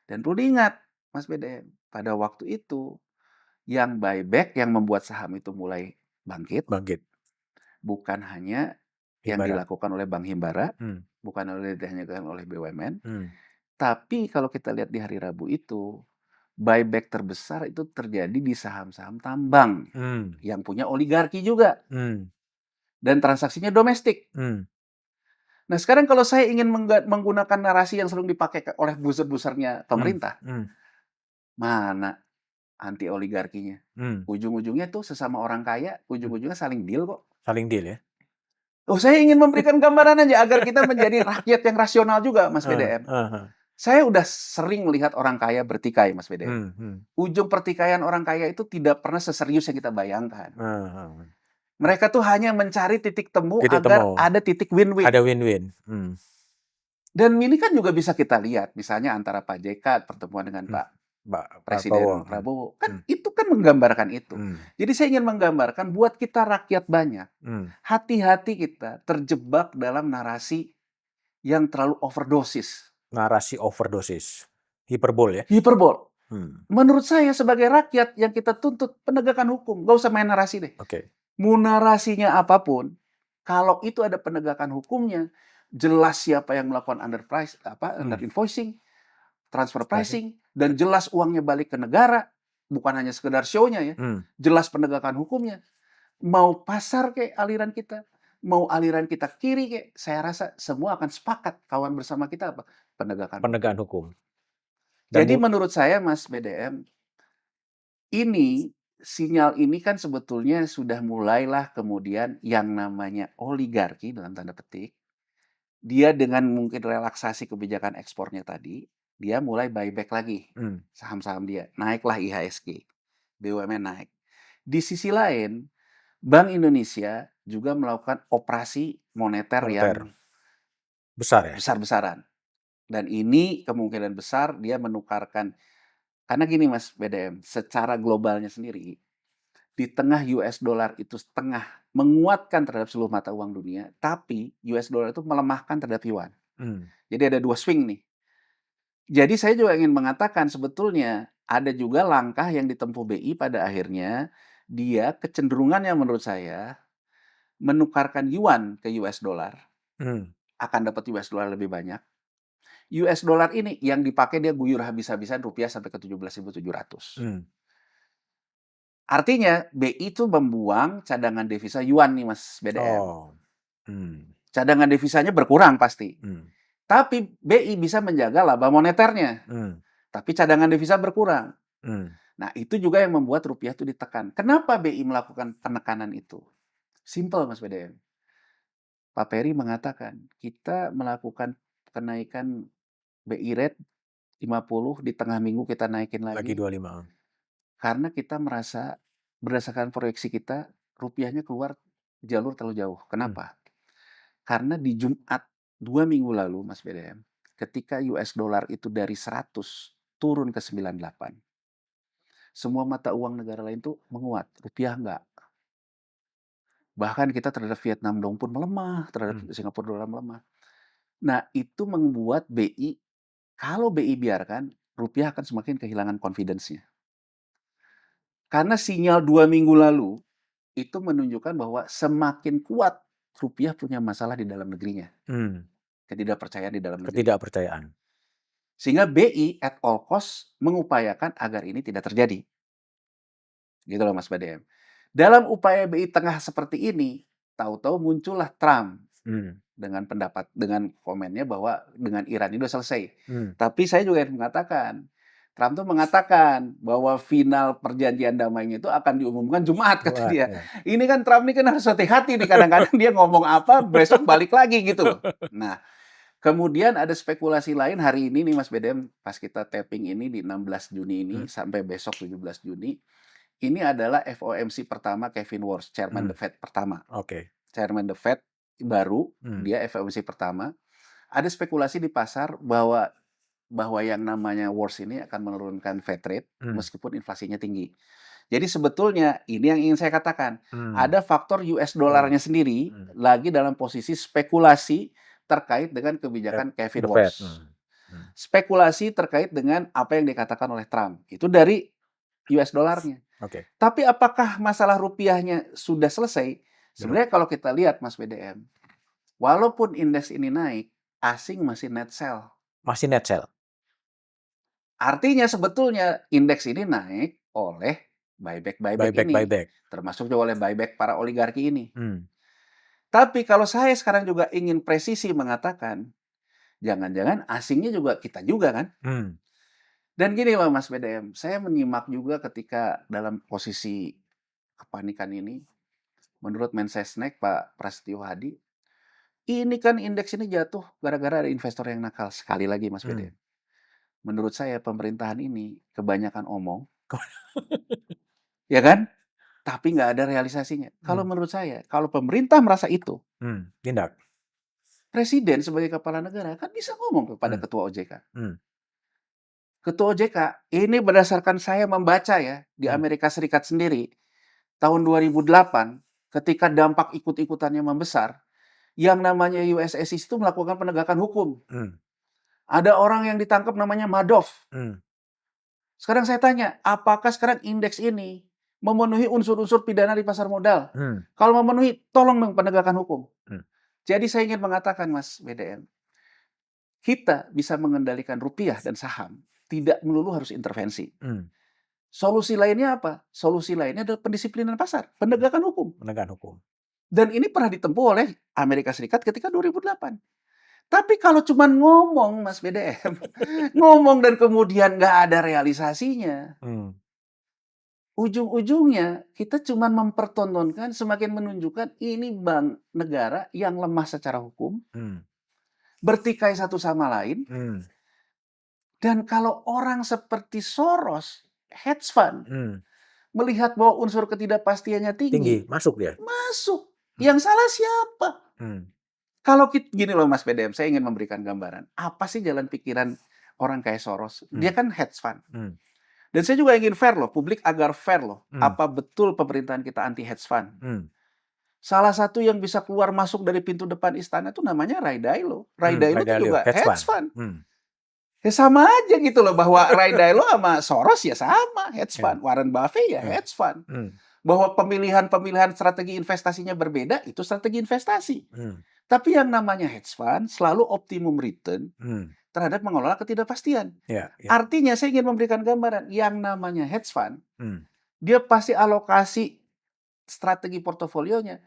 Dan perlu diingat Mas BDM, pada waktu itu yang buyback yang membuat saham itu mulai bangkit Bangkit. bukan hanya yang Himbara. dilakukan oleh Bank Himbara, Hmm. bukan hanya oleh BUMN, Hmm. tapi kalau kita lihat di hari Rabu itu, buyback terbesar itu terjadi di saham-saham tambang Hmm. yang punya oligarki juga Hmm. dan transaksinya domestik. Hmm. Nah, sekarang kalau saya ingin menggunakan narasi yang sering dipakai oleh buzzer-buzzernya pemerintah, Hmm. mana anti oligarkinya? Hmm. Ujung-ujungnya tuh sesama orang kaya, ujung-ujungnya saling deal kok. Saling deal ya. Oh, saya ingin memberikan gambaran aja agar kita menjadi rakyat yang rasional juga, Mas BDM. Saya udah sering melihat orang kaya bertikai, Mas BDM. Ujung pertikaian orang kaya itu tidak pernah seserius yang kita bayangkan. Mereka tuh hanya mencari titik temu agar ada titik win-win. Ada win-win. Dan ini kan juga bisa kita lihat, misalnya antara Pak JK pertemuan dengan Hmm. Pak Mbak Prabowo. Presiden Prabowo, kan Hmm. itu kan menggambarkan itu. Hmm. Jadi saya ingin menggambarkan buat kita rakyat banyak, Hmm. hati-hati kita terjebak dalam narasi yang terlalu overdosis, Narasi overdosis. Hiperbol ya? hiperbol. Hmm. Menurut saya sebagai rakyat yang kita tuntut penegakan hukum, nggak usah main narasi deh. Oke. Mau narasinya apapun, kalau itu ada penegakan hukumnya, jelas siapa yang melakukan under Hmm. invoicing, transfer Pricing. pricing, dan jelas uangnya balik ke negara, bukan hanya sekedar show-nya ya, Hmm. jelas penegakan hukumnya. Mau pasar kayak aliran kita, mau aliran kita kiri kayak, saya rasa semua akan sepakat kawan bersama kita apa? Penegakan hukum. Penegakan hukum. Dan Jadi menurut saya Mas BDM, ini sinyal ini kan sebetulnya sudah mulailah kemudian yang namanya oligarki dalam tanda petik, dia dengan mungkin relaksasi kebijakan ekspornya tadi, dia mulai buyback lagi Hmm. saham-saham dia. Naiklah IHSG, BUMN naik. Di sisi lain, Bank Indonesia juga melakukan operasi moneter Moneter. yang Besar ya? besar-besaran. Dan ini kemungkinan besar dia menukarkan, karena gini Mas BDM, secara globalnya sendiri, di tengah US dollar itu setengah menguatkan terhadap seluruh mata uang dunia, tapi US dollar itu melemahkan terhadap yuan. Hmm. Jadi ada dua swing nih. Jadi saya juga ingin mengatakan sebetulnya ada juga langkah yang ditempuh BI pada akhirnya, dia kecenderungannya menurut saya menukarkan yuan ke US dollar, Hmm. akan dapat US dollar lebih banyak. US dollar ini yang dipakai dia guyur habis-habisan rupiah sampai ke 17.700. Hmm. Artinya BI itu membuang cadangan devisa yuan nih Mas BDM. Oh. Hmm. Cadangan devisanya berkurang pasti. Hmm. Tapi BI bisa menjaga laba moneternya. Hmm. Tapi cadangan devisa berkurang. Hmm. Nah, itu juga yang membuat rupiah itu ditekan. Kenapa BI melakukan penekanan itu? Simple Mas BDM. Pak Peri mengatakan, kita melakukan kenaikan BI rate 50, di tengah minggu kita naikin Lagi lagi. 25. Karena kita merasa, berdasarkan proyeksi kita, rupiahnya keluar jalur terlalu jauh. Hmm. Kenapa? Karena di Jumat 2 minggu lalu, Mas BDM, ketika US dollar itu dari 100 turun ke 98, semua mata uang negara lain tuh menguat, rupiah enggak. Bahkan kita terhadap Vietnam Dong pun melemah, terhadap Hmm. Singapura dollar melemah. Nah, itu membuat BI, kalau BI biarkan, rupiah akan semakin kehilangan confidence-nya. Karena sinyal 2 minggu lalu, itu menunjukkan bahwa semakin kuat rupiah punya masalah di dalam negerinya. Hmm. Ketidakpercayaan di dalam negeri. Ketidakpercayaan. Sehingga BI at all cost mengupayakan agar ini tidak terjadi. Gitu loh Mas BDM. Dalam upaya BI tengah seperti ini, tahu-tahu muncullah Trump Hmm. dengan dengan komennya bahwa dengan Iran ini sudah selesai. Hmm. Tapi saya juga ingin mengatakan, Trump tuh mengatakan bahwa final perjanjian damainya itu akan diumumkan Jumat, kata Buat dia. ya. Ini kan Trump ini kan harus hati-hati nih, kadang-kadang dia ngomong apa, besok balik lagi gitu loh. Nah, kemudian ada spekulasi lain hari ini nih Mas BDM, pas kita tapping ini di 16 Juni ini Hmm. sampai besok 17 Juni, ini adalah FOMC pertama Kevin Warsh, Chairman Hmm. The Fed pertama. Oke. Chairman The Fed baru, Hmm. dia FOMC pertama. Ada spekulasi di pasar bahwa yang namanya Warsh ini akan menurunkan Fed rate Hmm. meskipun inflasinya tinggi. Jadi sebetulnya ini yang ingin saya katakan, Hmm. ada faktor US dollarnya sendiri Hmm. lagi dalam posisi spekulasi terkait dengan kebijakan Kevin The Fed. Warsh. Hmm. Spekulasi terkait dengan apa yang dikatakan oleh Trump. Itu dari US dollarnya. Oke. Tapi apakah masalah rupiahnya sudah selesai? Belum. Sebenarnya kalau kita lihat Mas BDM, walaupun indeks ini naik, asing masih net sell. Masih net sell. Artinya sebetulnya indeks ini naik oleh buyback ini. Buyback. Termasuk juga oleh buyback para oligarki ini. Hmm. Tapi kalau saya sekarang juga ingin presisi mengatakan, jangan-jangan asingnya juga kita juga kan? Hmm. Dan gini loh Mas BDM, saya menyimak juga ketika dalam posisi kepanikan ini, menurut Mensesnek Pak Prasetyo Hadi, ini kan indeks ini jatuh gara-gara ada investor yang nakal. Sekali lagi Mas Hmm. BDM, menurut saya pemerintahan ini kebanyakan omong, ya kan? Tapi nggak ada realisasinya. Kalau Hmm. menurut saya, kalau pemerintah merasa itu, Tindak. Presiden sebagai kepala negara kan bisa ngomong kepada Hmm. ketua OJK. Hmm. Ketua OJK, ini berdasarkan saya membaca ya, di Hmm. Amerika Serikat sendiri, tahun 2008, ketika dampak ikut-ikutannya membesar, yang namanya USSC itu melakukan penegakan hukum. Hmm. Ada orang yang ditangkap namanya Madoff. Hmm. Sekarang saya tanya, apakah sekarang indeks ini memenuhi unsur-unsur pidana di pasar modal? Hmm. Kalau memenuhi, tolong dong penegakan hukum. Hmm. Jadi saya ingin mengatakan, Mas BDM, kita bisa mengendalikan rupiah dan saham, tidak melulu harus intervensi. Hmm. Solusi lainnya apa? Solusi lainnya adalah pendisiplinan pasar, penegakan hukum. Penegakan hukum. Dan ini pernah ditempuh oleh Amerika Serikat ketika 2008. Tapi kalau cuma ngomong, Mas BDM, ngomong dan kemudian nggak ada realisasinya, Hmm. ujung-ujungnya kita cuma mempertontonkan, semakin menunjukkan ini bank negara yang lemah secara hukum, Hmm. bertikai satu sama lain, Hmm. dan kalau orang seperti Soros, hedge fund, Hmm. melihat bahwa unsur ketidakpastiannya Tinggi, tinggi, masuk dia. masuk. Hmm. Yang salah siapa? Hmm. Kalau gini loh Mas BDM, saya ingin memberikan gambaran. Apa sih jalan pikiran orang kayak Soros? Dia Hmm. kan hedge fund. Hmm. Dan saya juga ingin fair loh, publik agar fair loh. Hmm. Apa betul pemerintahan kita anti hedge fund? Hmm. Salah satu yang bisa keluar masuk dari pintu depan istana itu namanya Ray Dalio. Ray Dalio Ray itu Dalio, juga hedge hedge fund. fund. Ya sama aja gitu loh, bahwa Ray Dalio sama Soros ya sama hedge Ya. fund. Warren Buffett ya Ya. hedge fund. Hmm. Bahwa pemilihan strategi investasinya berbeda, itu strategi investasi. Hmm. Tapi yang namanya hedge fund selalu optimum return Hmm. terhadap mengelola ketidakpastian. Ya. Ya. Artinya saya ingin memberikan gambaran, yang namanya hedge fund, Hmm. dia pasti alokasi strategi portofolionya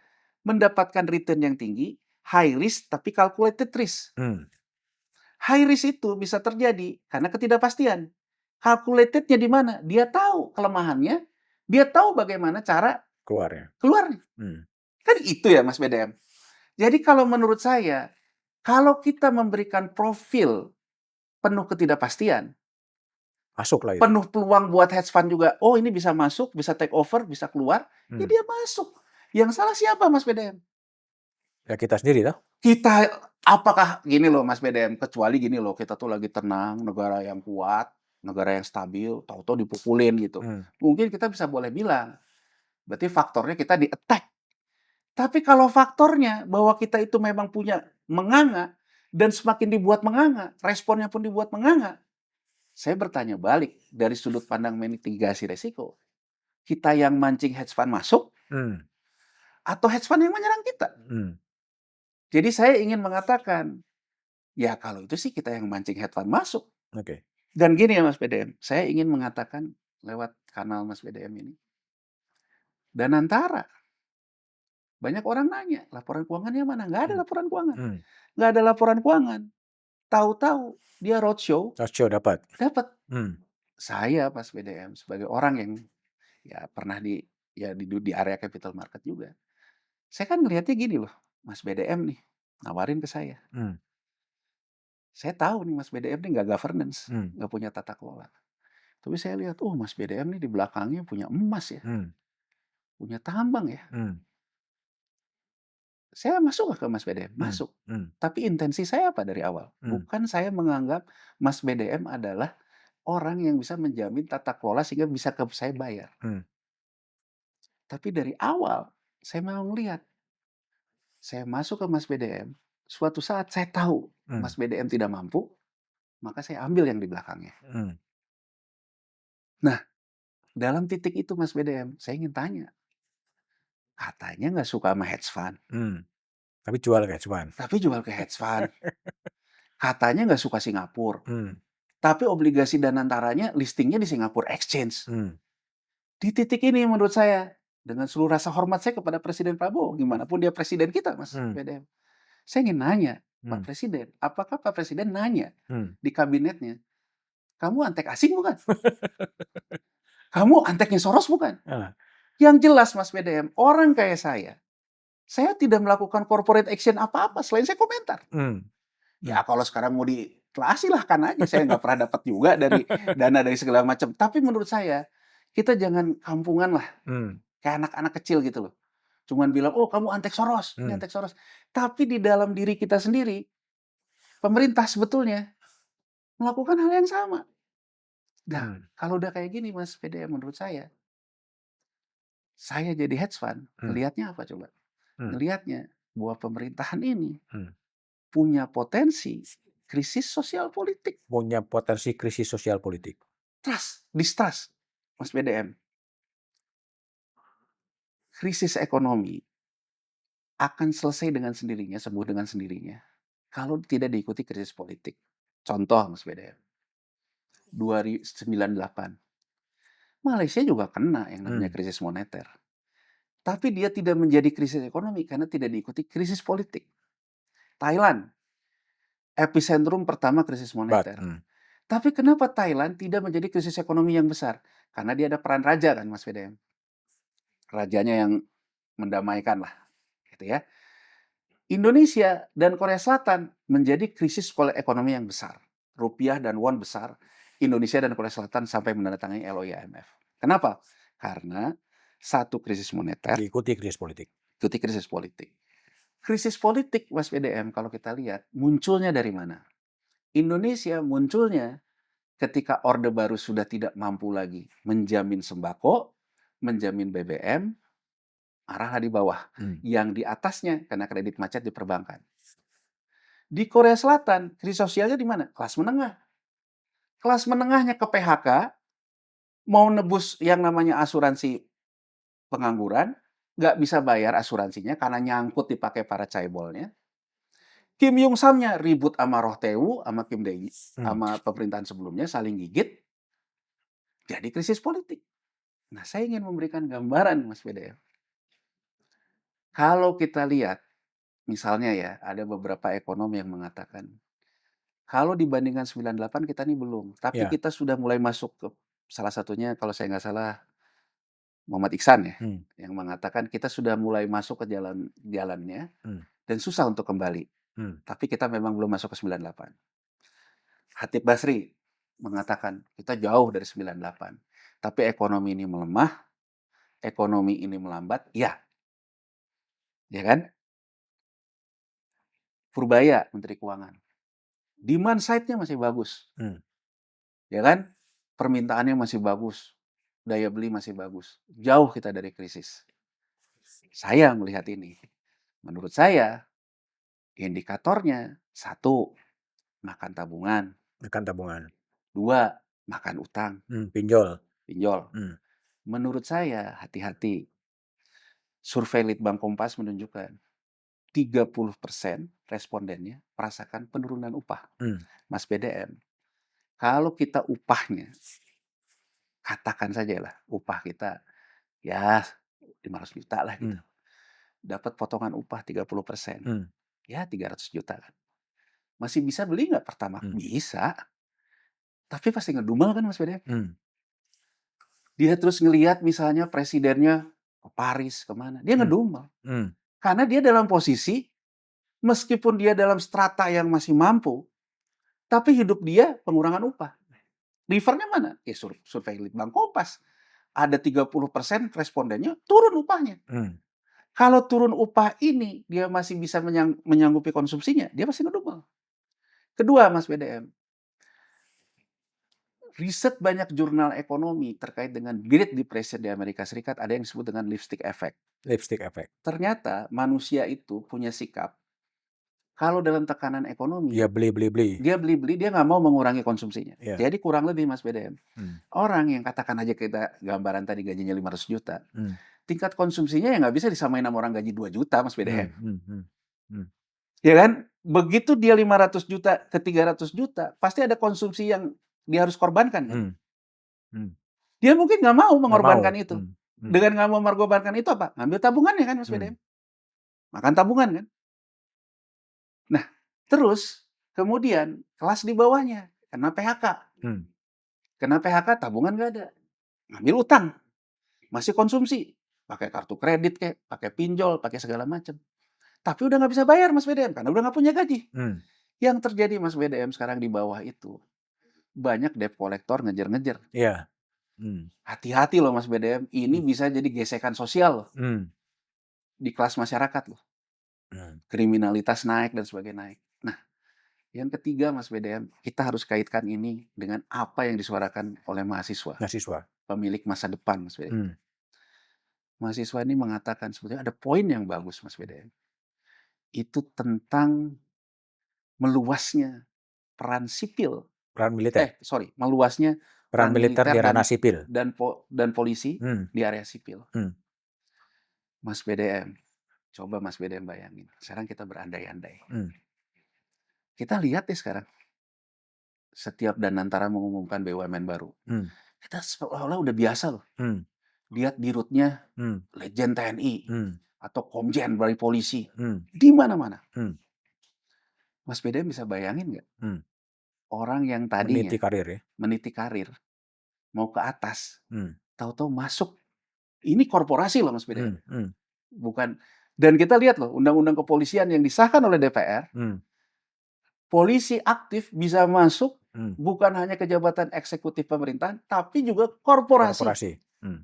mendapatkan return yang tinggi, high risk tapi calculated risk. Hmm. High risk itu bisa terjadi karena ketidakpastian. Calculatednya di mana? Dia tahu kelemahannya, dia tahu bagaimana cara Keluarnya. keluarnya. Hmm. Kan itu ya Mas BDM. Jadi kalau menurut saya, kalau kita memberikan profil penuh ketidakpastian, Masuk lah itu. penuh peluang buat hedge fund juga, oh ini bisa masuk, bisa take over, bisa keluar, ya Hmm. dia masuk. Yang salah siapa Mas BDM? Ya kita sendiri toh. Kita, apakah gini loh Mas BDM, kecuali gini loh, kita tuh lagi tenang, negara yang kuat, negara yang stabil, tahu-tahu dipukulin gitu. Hmm. Mungkin kita bisa boleh bilang, berarti faktornya kita di-attack. Tapi kalau faktornya bahwa kita itu memang punya menganga, dan semakin dibuat menganga, responnya pun dibuat menganga, saya bertanya balik dari sudut pandang mitigasi resiko. Kita yang mancing hedge fund masuk, Hmm. atau hedge fund yang menyerang kita? Hmm. Jadi saya ingin mengatakan, ya kalau itu sih kita yang mancing hedge fund masuk. Oke. Dan gini ya Mas BDM, saya ingin mengatakan lewat kanal Mas BDM ini, Danantara, banyak orang nanya, laporan keuangannya mana? Nggak ada Hmm. laporan keuangan. Hmm. Nggak ada laporan keuangan. Tahu-tahu dia roadshow, Roadshow dapat. dapat. Hmm. Saya Mas BDM sebagai orang yang ya pernah di area capital market juga. Saya kan ngelihatnya gini loh, Mas BDM nih nawarin ke saya. Hmm. Saya tahu nih Mas BDM nih nggak governance, Hmm. nggak punya tata kelola. Tapi saya lihat, oh Mas BDM nih di belakangnya punya emas ya, Hmm. punya tambang ya. Hmm. Saya masuk nggak ke Mas BDM? Hmm. Masuk. Hmm. Tapi intensi saya apa dari awal? Hmm. Bukan saya menganggap Mas BDM adalah orang yang bisa menjamin tata kelola sehingga bisa ke saya bayar. Hmm. Tapi dari awal saya mau ngelihat, saya masuk ke Mas BDM, suatu saat saya tahu Hmm. Mas BDM tidak mampu, maka saya ambil yang di belakangnya. Hmm. Nah, dalam titik itu Mas BDM, saya ingin tanya, katanya nggak suka sama hedge fund, Hmm. Tapi jual ke hedge fund. tapi jual ke hedge fund. Katanya nggak suka Singapura, Hmm. tapi obligasi Danantaranya listingnya di Singapore Exchange. Hmm. Di titik ini menurut saya, dengan seluruh rasa hormat saya kepada Presiden Prabowo, gimana pun dia presiden kita Mas Hmm. BDM. Saya ingin nanya, Pak Hmm. Presiden, apakah Pak Presiden nanya Hmm. di kabinetnya, kamu antek asing bukan? Kamu anteknya Soros bukan? Ah. Yang jelas Mas BDM, orang kayak saya tidak melakukan corporate action apa-apa selain saya komentar. Hmm. Ya kalau sekarang mau ditelah silahkan aja, saya nggak pernah dapat juga dari dana dari segala macam. Tapi menurut saya, kita jangan kampungan lah, Hmm. kayak anak-anak kecil gitu loh. Cuman bilang, "Oh, kamu antek Soros, ini Hmm. antek Soros." Tapi di dalam diri kita sendiri, pemerintah sebetulnya melakukan hal yang sama. Nah, Hmm. kalau udah kayak gini Mas PDM menurut saya jadi hedge fund, Hmm. ngelihatnya apa coba? Hmm. Ngelihatnya bahwa pemerintahan ini Hmm. punya potensi krisis sosial politik, Punya potensi krisis sosial politik. distrust, Mas BDM. Krisis ekonomi akan selesai dengan sendirinya, sembuh dengan sendirinya, kalau tidak diikuti krisis politik. Contoh Mas BDM, 2098, Malaysia juga kena yang namanya Hmm. krisis moneter. Tapi dia tidak menjadi krisis ekonomi karena tidak diikuti krisis politik. Thailand, epicentrum pertama krisis moneter. Hmm. Tapi kenapa Thailand tidak menjadi krisis ekonomi yang besar? Karena dia ada peran raja kan Mas PDM. Rajanya yang mendamaikan lah, gitu ya. Indonesia dan Korea Selatan menjadi krisis ekonomi yang besar. Rupiah dan won besar, Indonesia dan Korea Selatan sampai menandatangani LOI IMF. Kenapa? Karena satu krisis moneter, Diikuti krisis politik. ikuti krisis politik. Krisis politik, Mas PDM, kalau kita lihat, munculnya dari mana? Indonesia munculnya ketika Orde Baru sudah tidak mampu lagi menjamin sembako, menjamin BBM, arahlah di bawah. Hmm. Yang di atasnya kena kredit macet di perbankan. Di Korea Selatan, krisis sosialnya di mana? Kelas menengah. Kelas menengahnya ke PHK, mau nebus yang namanya asuransi pengangguran, nggak bisa bayar asuransinya karena nyangkut dipakai para caibolnya. Kim Yung Samnya ribut sama Rohtaewu, sama Kim Dae, Hmm. sama pemerintahan sebelumnya, saling gigit, jadi krisis politik. Nah, saya ingin memberikan gambaran, Mas BDM. Kalau kita lihat, misalnya ya, ada beberapa ekonom yang mengatakan, kalau dibandingkan 98 kita nih belum, tapi Ya. kita sudah mulai masuk ke salah satunya kalau saya nggak salah Muhammad Iksan ya, Hmm. yang mengatakan kita sudah mulai masuk ke jalannya Hmm. dan susah untuk kembali. Hmm. Tapi kita memang belum masuk ke 98. Hatib Basri mengatakan kita jauh dari 98. Tapi ekonomi ini melemah, ekonomi ini melambat, ya. Ya kan? Purbaya, Menteri Keuangan. Demand side-nya masih bagus. Hmm. Ya kan? Permintaannya masih bagus. Daya beli masih bagus. Jauh kita dari krisis. Saya melihat ini. Menurut saya, indikatornya, satu, makan tabungan. Makan tabungan. Dua, makan utang, Pinjol. pinjol. Hmm. Menurut saya, hati-hati. Survei Litbang Kompas menunjukkan 30% respondennya merasakan penurunan upah. Hmm. Mas BDM, kalau kita upahnya, katakan saja lah, upah kita ya 500 juta lah gitu. Hmm. Dapat potongan upah 30%. Hmm. Ya 300 juta kan. Masih bisa beli nggak Pertamax? Hmm. Bisa. Tapi pasti ngedumel kan Mas BDM? Hmm. Dia terus ngelihat misalnya presidennya ke Paris, kemana. Dia Hmm. ngedumel. Hmm. Karena dia dalam posisi, meskipun dia dalam strata yang masih mampu, tapi hidup dia pengurangan upah. Rivernya mana? Ya survei Litbang Kompas. Ada 30% respondennya turun upahnya. Hmm. Kalau turun upah ini, dia masih bisa menyanggupi konsumsinya, dia masih ngedumel. Kedua, Mas BDM, riset banyak jurnal ekonomi terkait dengan Great Depression di Amerika Serikat ada yang disebut dengan lipstick effect. Lipstick effect. Ternyata manusia itu punya sikap, kalau dalam tekanan ekonomi, Ya beli. dia beli-beli, dia nggak mau mengurangi konsumsinya. Ya. Jadi kurang lebih Mas BDM, Hmm. orang yang katakan aja kita gambaran tadi gajinya 500 juta, Hmm. tingkat konsumsinya ya nggak bisa disamain sama orang gaji 2 juta Mas BDM. Ya kan? Begitu dia 500 juta ke 300 juta, pasti ada konsumsi yang dia harus korbankan kan? Dia mungkin nggak mau mengorbankan itu. Dengan nggak mau mengorbankan itu apa? Ngambil tabungannya kan Mas BDM. Makan tabungan kan? Nah, terus kemudian kelas di bawahnya kena PHK. Kena PHK, tabungan nggak ada. Ngambil utang. Masih konsumsi. Pakai kartu kredit kayak, pakai pinjol, pakai segala macam. Tapi udah nggak bisa bayar Mas BDM karena udah nggak punya gaji. Yang terjadi Mas BDM sekarang di bawah itu, banyak debt collector ngejar-ngejar. di kelas masyarakat loh. Hmm. Kriminalitas naik dan sebagainya naik. Nah, yang ketiga Mas BDM, kita harus kaitkan ini dengan apa yang disuarakan oleh mahasiswa, Mahasiswa. pemilik masa depan Mas BDM. Hmm. Mahasiswa ini mengatakan sebetulnya ada poin yang bagus Mas BDM. Itu tentang meluasnya peran sipil, Peran militer. meluasnya Peran peran militer militer di ranah sipil. dan polisi Hmm. di area sipil. Hmm. Mas BDM, coba Mas BDM bayangin, sekarang kita berandai-andai. Hmm. Kita lihat deh sekarang, setiap Danantara mengumumkan BUMN baru, Hmm. kita seolah-olah udah biasa loh. Hmm. Lihat dirutnya Hmm. Legend TNI Hmm. atau Komjen dari polisi, Hmm. di mana-mana. Hmm. Mas BDM bisa bayangin nggak? Hmm. Orang yang tadinya Meniti karir ya. meniti karir, mau ke atas, Hmm. tahu-tahu masuk. Ini korporasi loh Mas BDM. Hmm. Hmm. Bukan. Dan kita lihat loh, undang-undang kepolisian yang disahkan oleh DPR, Hmm. polisi aktif bisa masuk Hmm. bukan hanya ke jabatan eksekutif pemerintahan, tapi juga korporasi. Korporasi. Hmm.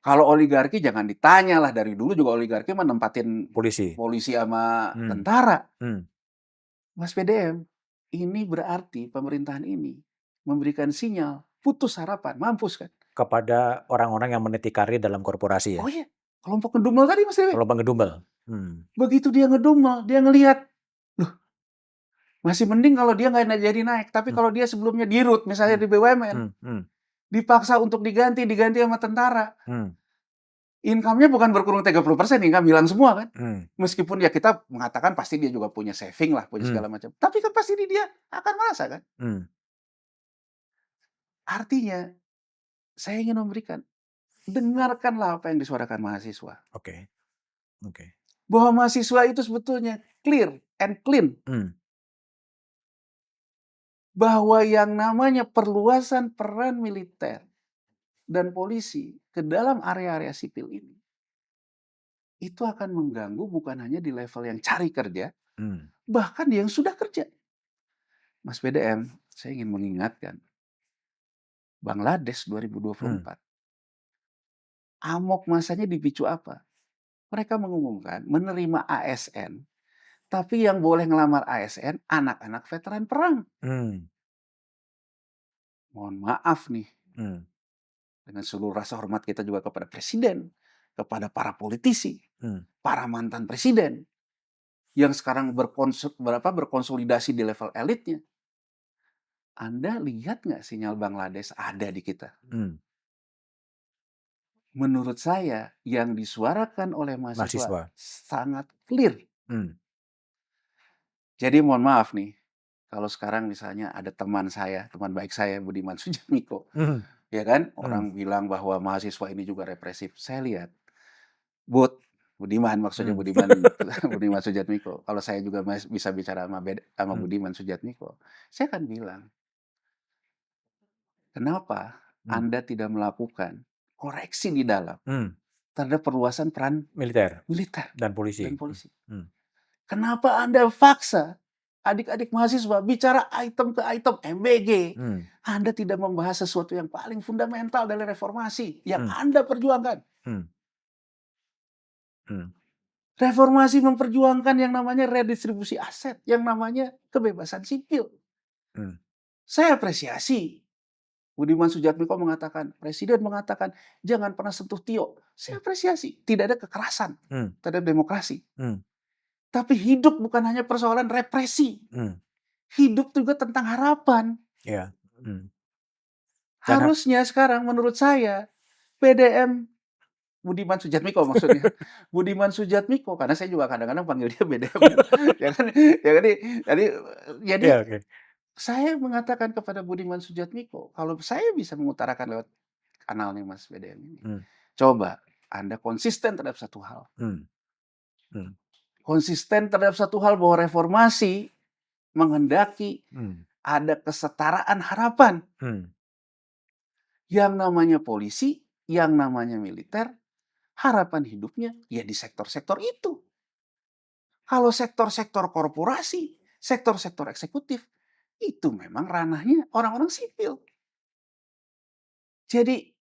Kalau oligarki jangan ditanya lah, dari dulu juga oligarki menempatin Polisi. polisi sama Hmm. tentara. Hmm. Mas PDM, ini berarti pemerintahan ini memberikan sinyal putus harapan, mampus kan? Kepada orang-orang yang meniti karir dalam korporasi ya. Oh iya, kelompok ngedumel tadi Mas Dewi. Kalau ngedumel. Hmm. Begitu dia ngedumel, dia ngelihat, loh masih mending kalau dia nggak jadi naik. Tapi Hmm. kalau dia sebelumnya dirut, misalnya di BUMN, Hmm. Hmm. dipaksa untuk diganti sama tentara. Hmm. Income-nya bukan berkurang 30%, income hilang semua kan. Hmm. Meskipun ya kita mengatakan pasti dia juga punya saving lah, punya segala macam. Tapi kan pasti dia akan merasa kan. Hmm. Artinya, saya ingin memberikan, dengarkanlah apa yang disuarakan mahasiswa. Oke. Oke. Bahwa mahasiswa itu sebetulnya clear and clean. Hmm. Bahwa yang namanya perluasan peran militer dan polisi ke dalam area-area sipil ini, itu akan mengganggu bukan hanya di level yang cari kerja, Hmm. bahkan yang sudah kerja. Mas BDM, saya ingin mengingatkan, Bangladesh 2024, amok masanya dipicu apa? Mereka mengumumkan menerima ASN, tapi yang boleh ngelamar ASN anak-anak veteran perang. Hmm. Mohon maaf nih, Hmm. dengan seluruh rasa hormat kita juga kepada presiden, kepada para politisi, Hmm. para mantan presiden, yang sekarang berkonsolidasi di level elitnya. Anda lihat nggak sinyal Bangladesh ada di kita? Hmm. Menurut saya, yang disuarakan oleh mahasiswa Mahasiswa. sangat clear. Hmm. Jadi mohon maaf nih, kalau sekarang misalnya ada teman saya, teman baik saya, Budiman Sujatmiko, Hmm. ya kan? Hmm. Orang bilang bahwa mahasiswa ini juga represif. Saya lihat, Budiman maksudnya Hmm. Budiman Sujatmiko. Kalau saya juga bisa bicara sama Hmm. Budiman Sujatmiko, saya akan bilang, kenapa Hmm. Anda tidak melakukan koreksi di dalam Hmm. terhadap perluasan peran Militer militer dan polisi. dan polisi? Hmm. Kenapa Anda paksa adik-adik mahasiswa bicara item ke item MBG? Hmm. Anda tidak membahas sesuatu yang paling fundamental dari reformasi yang Hmm. Anda perjuangkan. Hmm. Hmm. Reformasi memperjuangkan yang namanya redistribusi aset, yang namanya kebebasan sipil. Hmm. Saya apresiasi. Budiman Sujatmiko mengatakan, Presiden mengatakan, jangan pernah sentuh Tio. Saya apresiasi. Tidak ada kekerasan Hmm. terhadap demokrasi. Hmm. Tapi hidup bukan hanya persoalan represi. Hmm. Hidup juga tentang harapan. Ya. Hmm. Dan Harusnya sekarang menurut saya, PDM Budiman Sujatmiko maksudnya. Budiman Sujatmiko, karena saya juga kadang-kadang panggil dia BDM. Ya kan? Ya kan? Jadi ya, oke. saya mengatakan kepada Budiman Sujatmiko, kalau saya bisa mengutarakan lewat kanalnya Mas BDM ini, Hmm. coba Anda konsisten terhadap satu hal. Hmm. Hmm. Konsisten terhadap satu hal bahwa reformasi menghendaki Hmm. ada kesetaraan harapan. Hmm. Yang namanya polisi, yang namanya militer, harapan hidupnya ya di sektor-sektor itu. Kalau sektor-sektor korporasi, sektor-sektor eksekutif, itu memang ranahnya orang-orang sipil. Jadi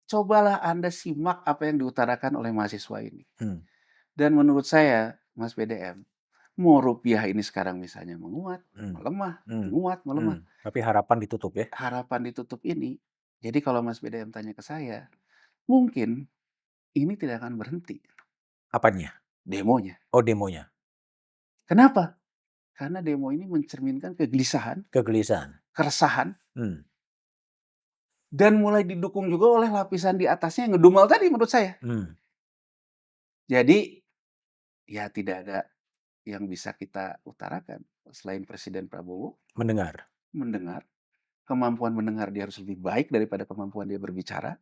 cobalah Anda simak apa yang diutarakan oleh mahasiswa ini. Hmm. Dan menurut saya, Mas BDM, mau rupiah ini sekarang misalnya menguat, Hmm. melemah, Hmm. menguat, melemah, Tapi harapan ditutup ya? harapan ditutup ini. Jadi kalau Mas BDM tanya ke saya, mungkin ini tidak akan berhenti Apanya? demonya. Oh, demonya. Kenapa? Karena demo ini mencerminkan kegelisahan, Kegelisahan. keresahan, Hmm. dan mulai didukung juga oleh lapisan di atasnya yang ngedumel tadi menurut saya. Hmm. Jadi, ya tidak ada yang bisa kita utarakan selain Presiden Prabowo Mendengar. mendengar. Kemampuan mendengar dia harus lebih baik daripada kemampuan dia berbicara.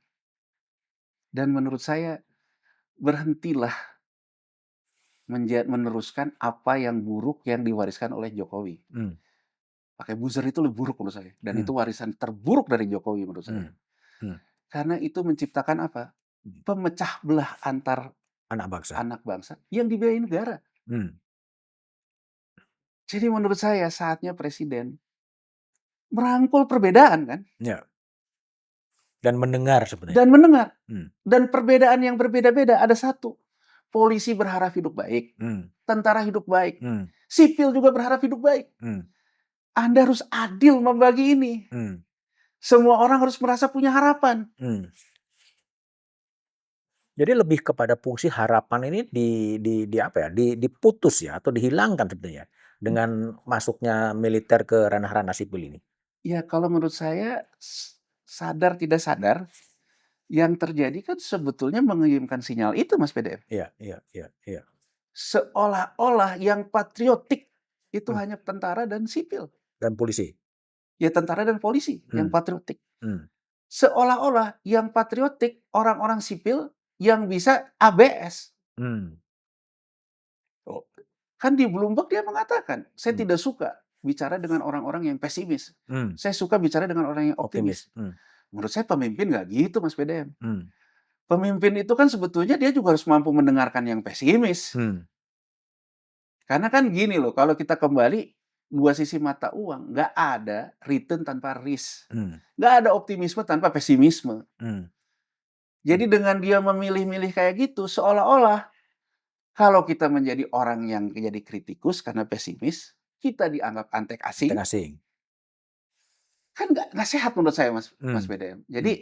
Dan menurut saya, berhentilah meneruskan apa yang buruk yang diwariskan oleh Jokowi. Hmm. Pakai buzzer itu lebih buruk menurut saya. Dan Hmm. itu warisan terburuk dari Jokowi menurut saya. Hmm. Hmm. Karena itu menciptakan apa? Pemecah belah antar Anak bangsa. anak bangsa yang dibiayai negara. Hmm. Jadi menurut saya saatnya Presiden merangkul perbedaan kan. Ya. Dan mendengar sebenarnya. Dan mendengar. Hmm. Dan perbedaan yang berbeda-beda ada satu. Polisi berharap hidup baik. Hmm. Tentara hidup baik. Hmm. Sipil juga berharap hidup baik. Hmm. Anda harus adil membagi ini. Hmm. Semua orang harus merasa punya harapan. Hmm. Jadi lebih kepada fungsi harapan ini apa ya? Diputus ya atau dihilangkan sebenarnya dengan masuknya militer ke ranah-ranah sipil ini. Ya kalau menurut saya sadar tidak sadar yang terjadi kan sebetulnya mengirimkan sinyal itu Mas PDM. Iya, iya, iya, iya. Seolah-olah yang patriotik itu Hmm. hanya tentara dan sipil. Dan polisi. Ya tentara dan polisi yang Hmm. patriotik. Hmm. Seolah-olah yang patriotik orang-orang sipil yang bisa ABS. Hmm. Oh, kan di Bloomberg dia mengatakan, saya Hmm. tidak suka bicara dengan orang-orang yang pesimis. Hmm. Saya suka bicara dengan orang yang optimis. Optimis. Hmm. Menurut saya pemimpin nggak gitu Mas PDM. Hmm. Pemimpin itu kan sebetulnya dia juga harus mampu mendengarkan yang pesimis. Hmm. Karena kan gini loh, kalau kita kembali dua sisi mata uang, nggak ada return tanpa risk. Hmm. Nggak ada optimisme tanpa pesimisme. Hmm. Jadi dengan dia memilih-milih kayak gitu, seolah-olah kalau kita menjadi orang yang jadi kritikus karena pesimis, kita dianggap antek asing, Tengah asing. kan nggak sehat menurut saya Mas Hmm. BDM. Hmm. Jadi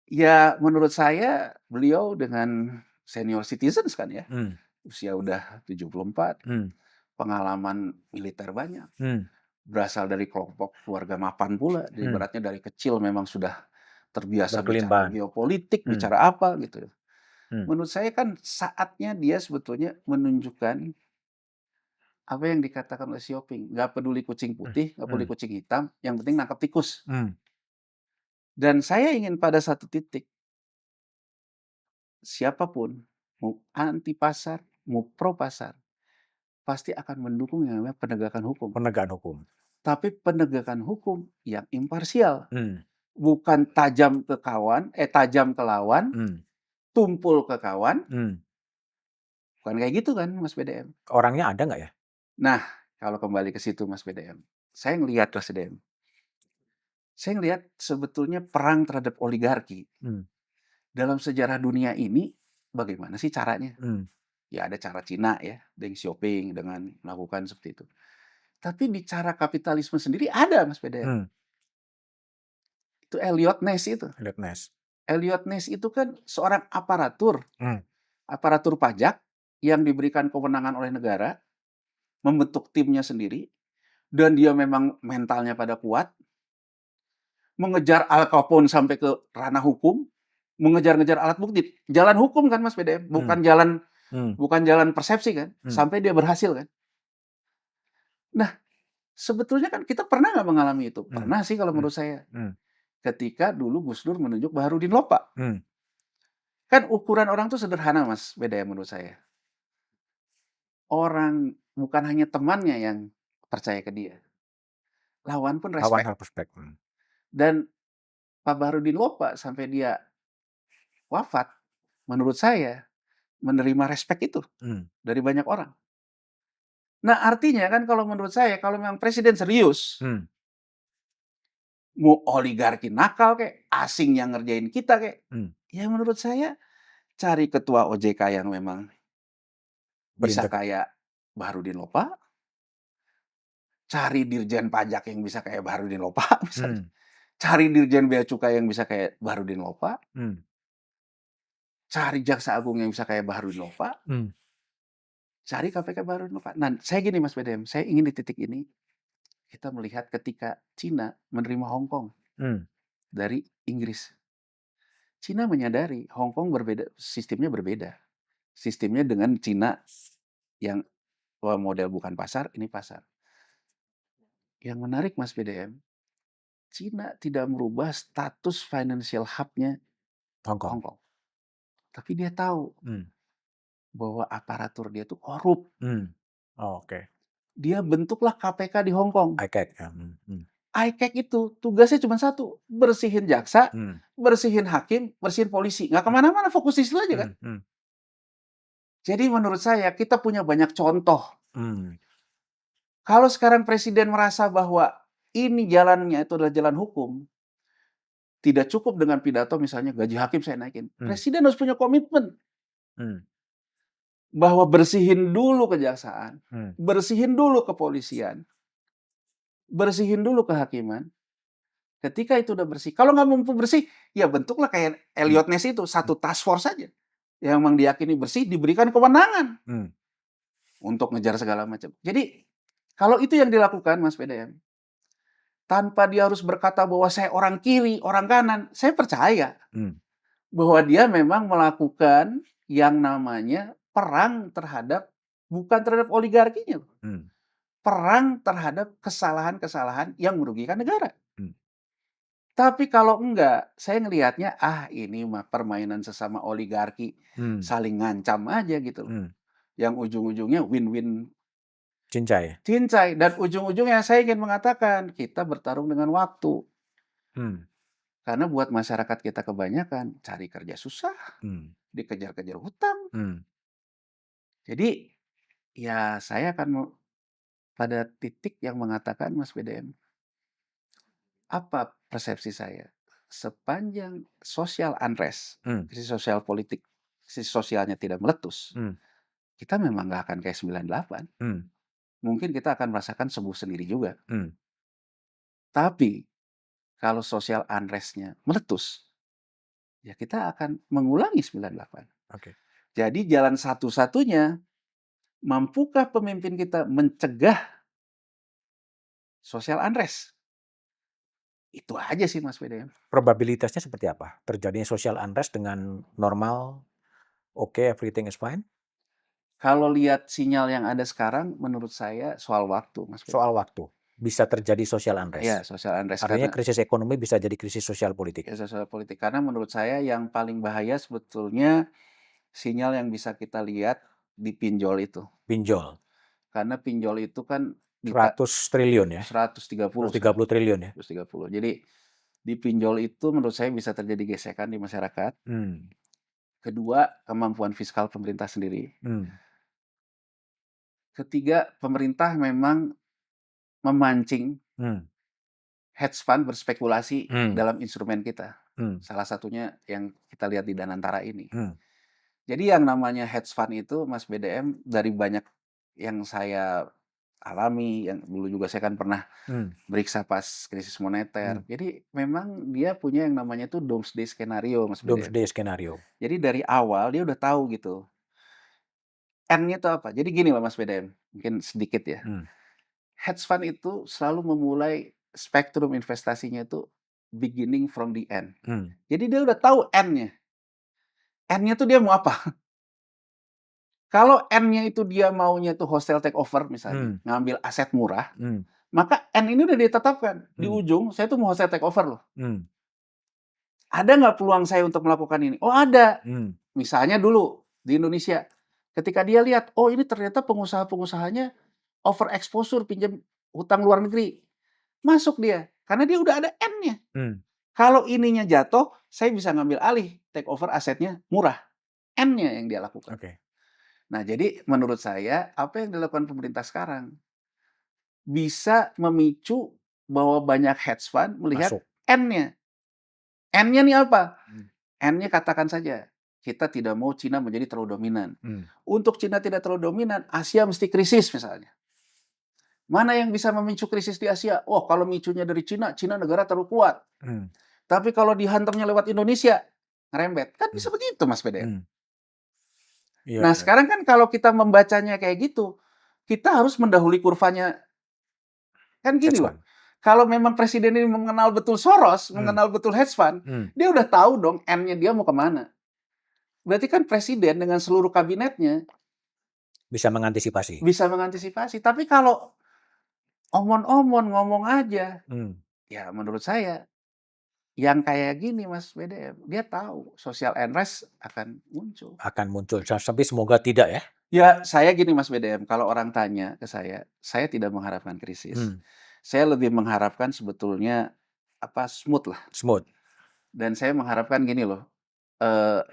ya menurut saya beliau dengan senior citizens kan ya, Hmm. usia udah 74, Hmm. pengalaman militer banyak, Hmm. berasal dari kelompok keluarga mapan pula, jadi Hmm. ibaratnya dari kecil memang sudah terbiasa bicara Berkelimpahan. geopolitik, Hmm. bicara apa gitu. Hmm. Menurut saya kan saatnya dia sebetulnya menunjukkan apa yang dikatakan oleh Xiaoping, nggak peduli kucing putih, nggak peduli Hmm. kucing hitam, yang penting nangkap tikus. Hmm. Dan saya ingin pada satu titik, siapapun, mau anti pasar, mau pro pasar, pasti akan mendukung yang namanya penegakan hukum. Penegakan hukum. Tapi penegakan hukum yang imparsial, Hmm. bukan tajam ke kawan, tajam ke lawan, Hmm. tumpul ke kawan, Hmm. bukan kayak gitu kan Mas BDM. Orangnya ada nggak ya? Nah, kalau kembali ke situ Mas BDM, saya ngelihat Mas BDM, saya ngelihat sebetulnya perang terhadap oligarki Hmm. dalam sejarah dunia ini bagaimana sih caranya? Hmm. Ya ada cara Cina ya, Deng Xiaoping dengan melakukan seperti itu. Tapi di cara kapitalisme sendiri ada Mas BDM. Hmm. Itu Elliot Ness itu. Elliot Ness. Elliot Ness itu kan seorang aparatur, Hmm. aparatur pajak yang diberikan kewenangan oleh negara, membentuk timnya sendiri, dan dia memang mentalnya pada kuat, mengejar Al Capone sampai ke ranah hukum, mengejar-ngejar alat bukti. Jalan hukum kan Mas BDM, Hmm. Hmm. bukan jalan persepsi kan, Hmm. sampai dia berhasil kan. Nah, sebetulnya kan kita pernah nggak mengalami itu? Hmm. Pernah sih kalau Hmm. menurut saya. Hmm. Ketika dulu Gus Dur menunjuk Baharudin Lopa. Hmm. Kan ukuran orang tuh sederhana Mas, beda ya menurut saya. Orang bukan hanya temannya yang percaya ke dia. Lawan pun Lawan respect. respect. Hmm. Dan Pak Baharudin Lopa sampai dia wafat, menurut saya menerima respect itu Hmm. dari banyak orang. Nah artinya kan kalau menurut saya, kalau memang presiden serius, Hmm. mau oligarki nakal kek, asing yang ngerjain kita kek. Hmm. Ya menurut saya cari ketua OJK yang memang bisa Berintegritas. kayak Baharudin Lopa, cari dirjen pajak yang bisa kayak Baharudin Lopa misalnya, Hmm. cari dirjen bea cukai yang bisa kayak Baharudin Lopa, Hmm. cari jaksa agung yang bisa kayak Baharudin Lopa, Hmm. cari KPK Baharudin Lopa. Nah, saya gini Mas BDM, saya ingin di titik ini kita melihat ketika Cina menerima Hong Kong Hmm. dari Inggris. Cina menyadari Hong Kong berbeda, sistemnya berbeda. Sistemnya dengan Cina yang model bukan pasar, ini pasar. Yang menarik Mas BDM, Cina tidak merubah status financial hub-nya Hong Kong. Hong Kong. Tapi dia tahu Hmm. bahwa aparatur dia itu korup. Hmm. Oh, oke. Dia bentuklah KPK di Hong Kong. ICAC. Ya. Hmm. Hmm. ICAC itu tugasnya cuma satu, bersihin jaksa, Hmm. bersihin hakim, bersihin polisi. Nggak kemana-mana, fokus di situ aja kan. Hmm. Hmm. Jadi menurut saya kita punya banyak contoh. Hmm. Kalau sekarang presiden merasa bahwa ini jalannya itu adalah jalan hukum, tidak cukup dengan pidato misalnya gaji hakim saya naikin. Hmm. Presiden harus punya komitmen Hmm. bahwa bersihin dulu kejaksaan, Hmm. bersihin dulu kepolisian, bersihin dulu kehakiman. Ketika itu udah bersih, kalau nggak mampu bersih, ya bentuklah kayak Hmm. Elliot Ness itu, satu task force saja. Yang memang diyakini bersih, diberikan kewenangan Hmm. untuk ngejar segala macam. Jadi, kalau itu yang dilakukan, Mas PDM, tanpa dia harus berkata bahwa saya orang kiri, orang kanan, saya percaya Hmm. bahwa dia memang melakukan yang namanya perang terhadap, bukan terhadap oligarkinya, Hmm. perang terhadap kesalahan-kesalahan yang merugikan negara. Hmm. Tapi kalau enggak, saya ngelihatnya, ini mah permainan sesama oligarki, Hmm. saling ngancam aja gitu loh. Hmm. Yang ujung-ujungnya win-win Cincai. cincai. Dan ujung-ujungnya saya ingin mengatakan, kita bertarung dengan waktu. Hmm. Karena buat masyarakat kita kebanyakan, cari kerja susah, Hmm. dikejar-kejar hutang. Hmm. Jadi, ya saya akan pada titik yang mengatakan, Mas BDM, apa persepsi saya? Sepanjang social unrest, Hmm. krisis sosial politik, krisis sosialnya tidak meletus, Hmm. kita memang nggak akan kayak 98. Hmm. Mungkin kita akan merasakan sembuh sendiri juga. Hmm. Tapi kalau social unrest-nya meletus, ya kita akan mengulangi 98. Oke. Jadi jalan satu-satunya, mampukah pemimpin kita mencegah social unrest? Itu aja sih Mas BDM. Probabilitasnya seperti apa? Terjadinya social unrest dengan normal, oke, everything is fine? Kalau lihat sinyal yang ada sekarang, menurut saya soal waktu Mas BDM. Soal waktu. Bisa terjadi social Ya, unrest. social unrest Artinya karena krisis ekonomi bisa jadi krisis sosial politik. ya sosial politik. Karena menurut saya yang paling bahaya sebetulnya sinyal yang bisa kita lihat di pinjol itu. Pinjol. Karena pinjol itu kan 100 triliun ya? 130 sekarang. 130 triliun ya? 130. Jadi di pinjol itu menurut saya bisa terjadi gesekan di masyarakat. Hmm. Kedua, kemampuan fiskal pemerintah sendiri. Hmm. Ketiga, pemerintah memang memancing Hmm. hedge fund berspekulasi Hmm. dalam instrumen kita. Hmm. Salah satunya yang kita lihat di Danantara ini. Hmm. Jadi yang namanya hedge fund itu, Mas BDM, dari banyak yang saya alami, yang dulu juga saya kan pernah Hmm. meriksa pas krisis moneter. Hmm. Jadi memang dia punya yang namanya itu doomsday skenario, Mas BDM. Doomsday skenario. Jadi dari awal dia udah tahu gitu. N-nya itu apa? Jadi gini loh Mas BDM, mungkin sedikit ya. Hmm. Hedge fund itu selalu memulai spektrum investasinya itu beginning from the end. Hmm. Jadi dia udah tahu N-nya. N-nya tuh dia mau apa? Kalau N-nya itu dia maunya tuh hostile takeover misalnya, Hmm. ngambil aset murah, Hmm. maka N ini udah ditetapkan. Di Hmm. ujung, saya tuh mau hostile takeover loh. Hmm. Ada nggak peluang saya untuk melakukan ini? Oh ada. Hmm. Misalnya dulu di Indonesia, ketika dia lihat, oh ini ternyata pengusaha-pengusahanya over exposure pinjam hutang luar negeri. Masuk dia, karena dia udah ada N-nya. Hmm. Kalau ininya jatuh, saya bisa ngambil alih, take over asetnya murah. N-nya yang dia lakukan. Oke. Nah, jadi menurut saya, apa yang dilakukan pemerintah sekarang bisa memicu bahwa banyak hedge fund melihat Masuk. N-nya. N-nya nih apa? Hmm. N-nya katakan saja, kita tidak mau Cina menjadi terlalu dominan. Hmm. Untuk Cina tidak terlalu dominan, Asia mesti krisis misalnya. Mana yang bisa memicu krisis di Asia? Oh, kalau micunya dari Cina, Cina negara terlalu kuat. Hmm. Tapi kalau dihantamnya lewat Indonesia, ngerembet. Kan Hmm. bisa begitu, Mas BDM. Hmm. Iya, Nah, iya. sekarang kan kalau kita membacanya kayak gitu, kita harus mendahului kurvanya. Kan gini Hedge loh, fund. kalau memang presiden ini mengenal betul Soros, Hmm. mengenal betul hedge fund, Hmm. dia udah tahu dong N-nya dia mau kemana. Berarti kan presiden dengan seluruh kabinetnya Bisa mengantisipasi. bisa mengantisipasi. Tapi kalau omon-omon ngomong aja, Hmm. ya menurut saya yang kayak gini Mas BDM, dia tahu social unrest akan muncul. Akan muncul. Tapi semoga tidak ya. Ya saya gini Mas BDM, kalau orang tanya ke saya tidak mengharapkan krisis. Hmm. Saya lebih mengharapkan sebetulnya smooth lah. Smooth. Dan saya mengharapkan gini loh,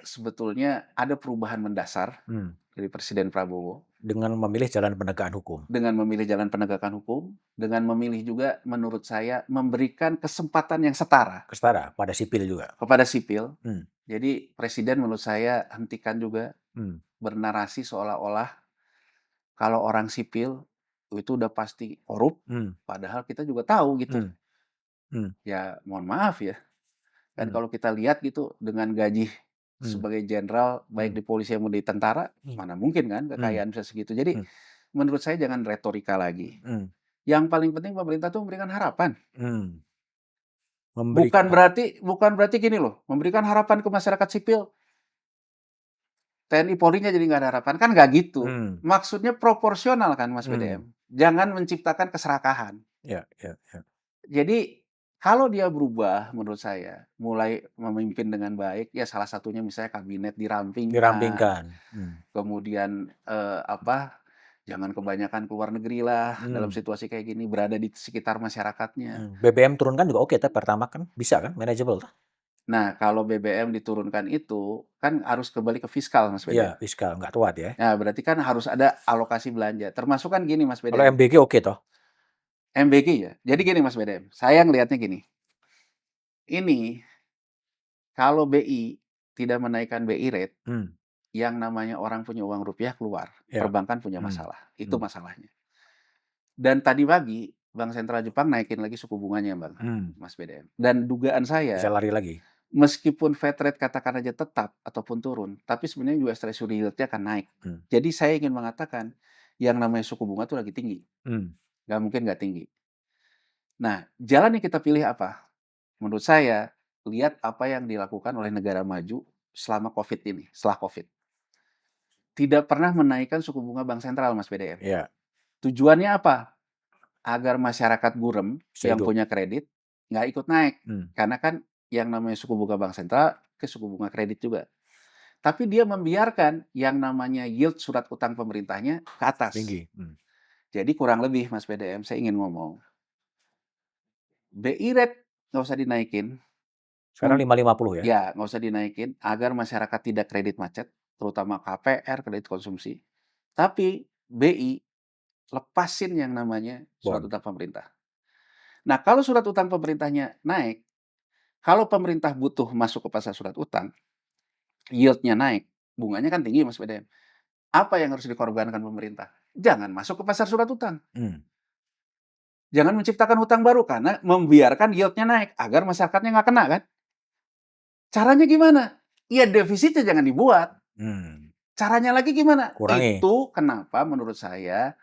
sebetulnya ada perubahan mendasar Hmm. dari Presiden Prabowo Dengan memilih jalan penegakan hukum. dengan memilih jalan penegakan hukum, dengan memilih juga menurut saya memberikan kesempatan yang setara Kesetara pada sipil juga. kepada sipil. Hmm. Jadi presiden menurut saya hentikan juga Hmm. bernarasi seolah-olah kalau orang sipil itu udah pasti korup, Hmm. padahal kita juga tahu gitu. Hmm. Hmm. Ya mohon maaf ya, kan Hmm. kalau kita lihat gitu dengan gaji Hmm. sebagai jenderal baik Hmm. di polisi maupun di tentara, Hmm. mana mungkin kan Hmm. kekayaan bisa segitu. Jadi Hmm. menurut saya jangan retorika lagi. Hmm. Yang paling penting pemerintah tuh memberikan harapan. Hmm. Bukan Memberikan. berarti gini loh, memberikan harapan ke masyarakat sipil, TNI Polri-nya jadi nggak ada harapan, kan nggak gitu. Hmm. Maksudnya proporsional kan Mas BDM. Jangan menciptakan keserakahan. Ya, ya, ya. Jadi kalau dia berubah menurut saya, mulai memimpin dengan baik, ya salah satunya misalnya kabinet dirampingkan, Dirampingkan. Hmm. kemudian jangan kebanyakan keluar negeri lah dalam Hmm. situasi kayak gini, berada di sekitar masyarakatnya. Hmm. BBM turunkan juga oke, pertama kan bisa kan, manageable. Nah, kalau BBM diturunkan itu, kan harus kembali ke fiskal, Mas Iya, BDM. fiskal nggak kuat ya. Nah, berarti kan harus ada alokasi belanja. Termasuk kan gini, Mas Kalau BDM. MBG oke toh. MBG ya. Jadi gini, Mas BDM. Saya ngelihatnya gini. Ini, kalau BI tidak menaikkan BI rate, Hmm. yang namanya orang punya uang rupiah keluar. Ya. Perbankan punya Hmm. masalah. Itu Hmm. masalahnya. Dan tadi pagi, Bank Sentral Jepang naikin lagi suku bunganya, Bang. Hmm. Mas BDM. Dan dugaan Bisa saya, lari lagi. meskipun Fed rate katakan aja tetap ataupun turun, tapi sebenarnya US Treasury yield-nya akan naik. Hmm. Jadi saya ingin mengatakan, yang namanya suku bunga itu lagi tinggi. Hmm. Nggak mungkin nggak tinggi. Nah, jalan yang kita pilih apa? Menurut saya, lihat apa yang dilakukan oleh negara maju selama COVID ini, setelah COVID. Tidak pernah menaikkan suku bunga bank sentral, Mas BDM. Ya. Tujuannya apa? Agar masyarakat gurem Bisa yang hidup. punya kredit nggak ikut naik. Hmm. Karena kan yang namanya suku bunga bank sentral ke suku bunga kredit juga. Tapi dia membiarkan yang namanya yield surat utang pemerintahnya ke atas. Tinggi. Hmm. Jadi kurang lebih, Mas BDM, saya ingin ngomong. BI rate nggak usah dinaikin. Sekarang 5,50 ya. Ya, nggak usah dinaikin agar masyarakat tidak kredit macet, terutama KPR, kredit konsumsi. Tapi BI lepasin yang namanya surat Bond. utang pemerintah. Nah, kalau surat utang pemerintahnya naik, kalau pemerintah butuh masuk ke pasar surat utang, yield-nya naik, bunganya kan tinggi, Mas BDM. Apa yang harus dikorbankan pemerintah? Jangan masuk ke pasar surat utang. Hmm. Jangan menciptakan hutang baru karena membiarkan yield-nya naik agar masyarakatnya nggak kena kan. Caranya gimana? Ya defisitnya jangan dibuat. Hmm. Caranya lagi gimana? Kurangi. Itu kenapa menurut saya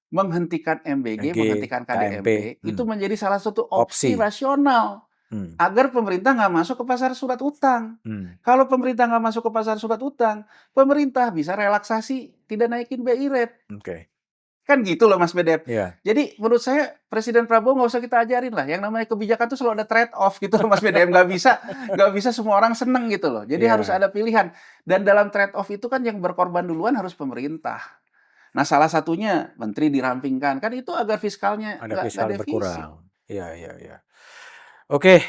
menghentikan MBG, MBG, menghentikan KDMP, KMP. itu menjadi salah satu Opsi. opsi rasional. Hmm. Agar pemerintah nggak masuk ke pasar surat utang. Hmm. Kalau pemerintah nggak masuk ke pasar surat utang, pemerintah bisa relaksasi, tidak naikin BI rate. Oke. Kan gitu loh Mas BDM. Iya. Jadi menurut saya Presiden Prabowo nggak usah kita ajarin lah. Yang namanya kebijakan itu selalu ada trade off gitu loh Mas BDM. Nggak bisa semua orang seneng gitu loh. Jadi Iya. harus ada pilihan. Dan dalam trade off itu kan yang berkorban duluan harus pemerintah. Nah salah satunya menteri dirampingkan. Kan itu agar fiskalnya Ada nggak fiskal defisit. berkurang. Iya, iya, iya. Oke,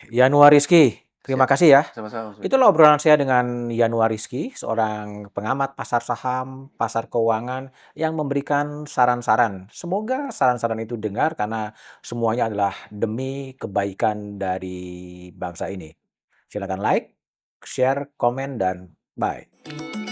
Yanuar Rizky, Terima Siap. kasih ya. Sama-sama, Mas Willy. Itulah obrolan saya dengan Yanuar Rizky, seorang pengamat pasar saham, pasar keuangan yang memberikan saran-saran. Semoga saran-saran itu dengar karena semuanya adalah demi kebaikan dari bangsa ini. Silakan like, share, komen, dan bye.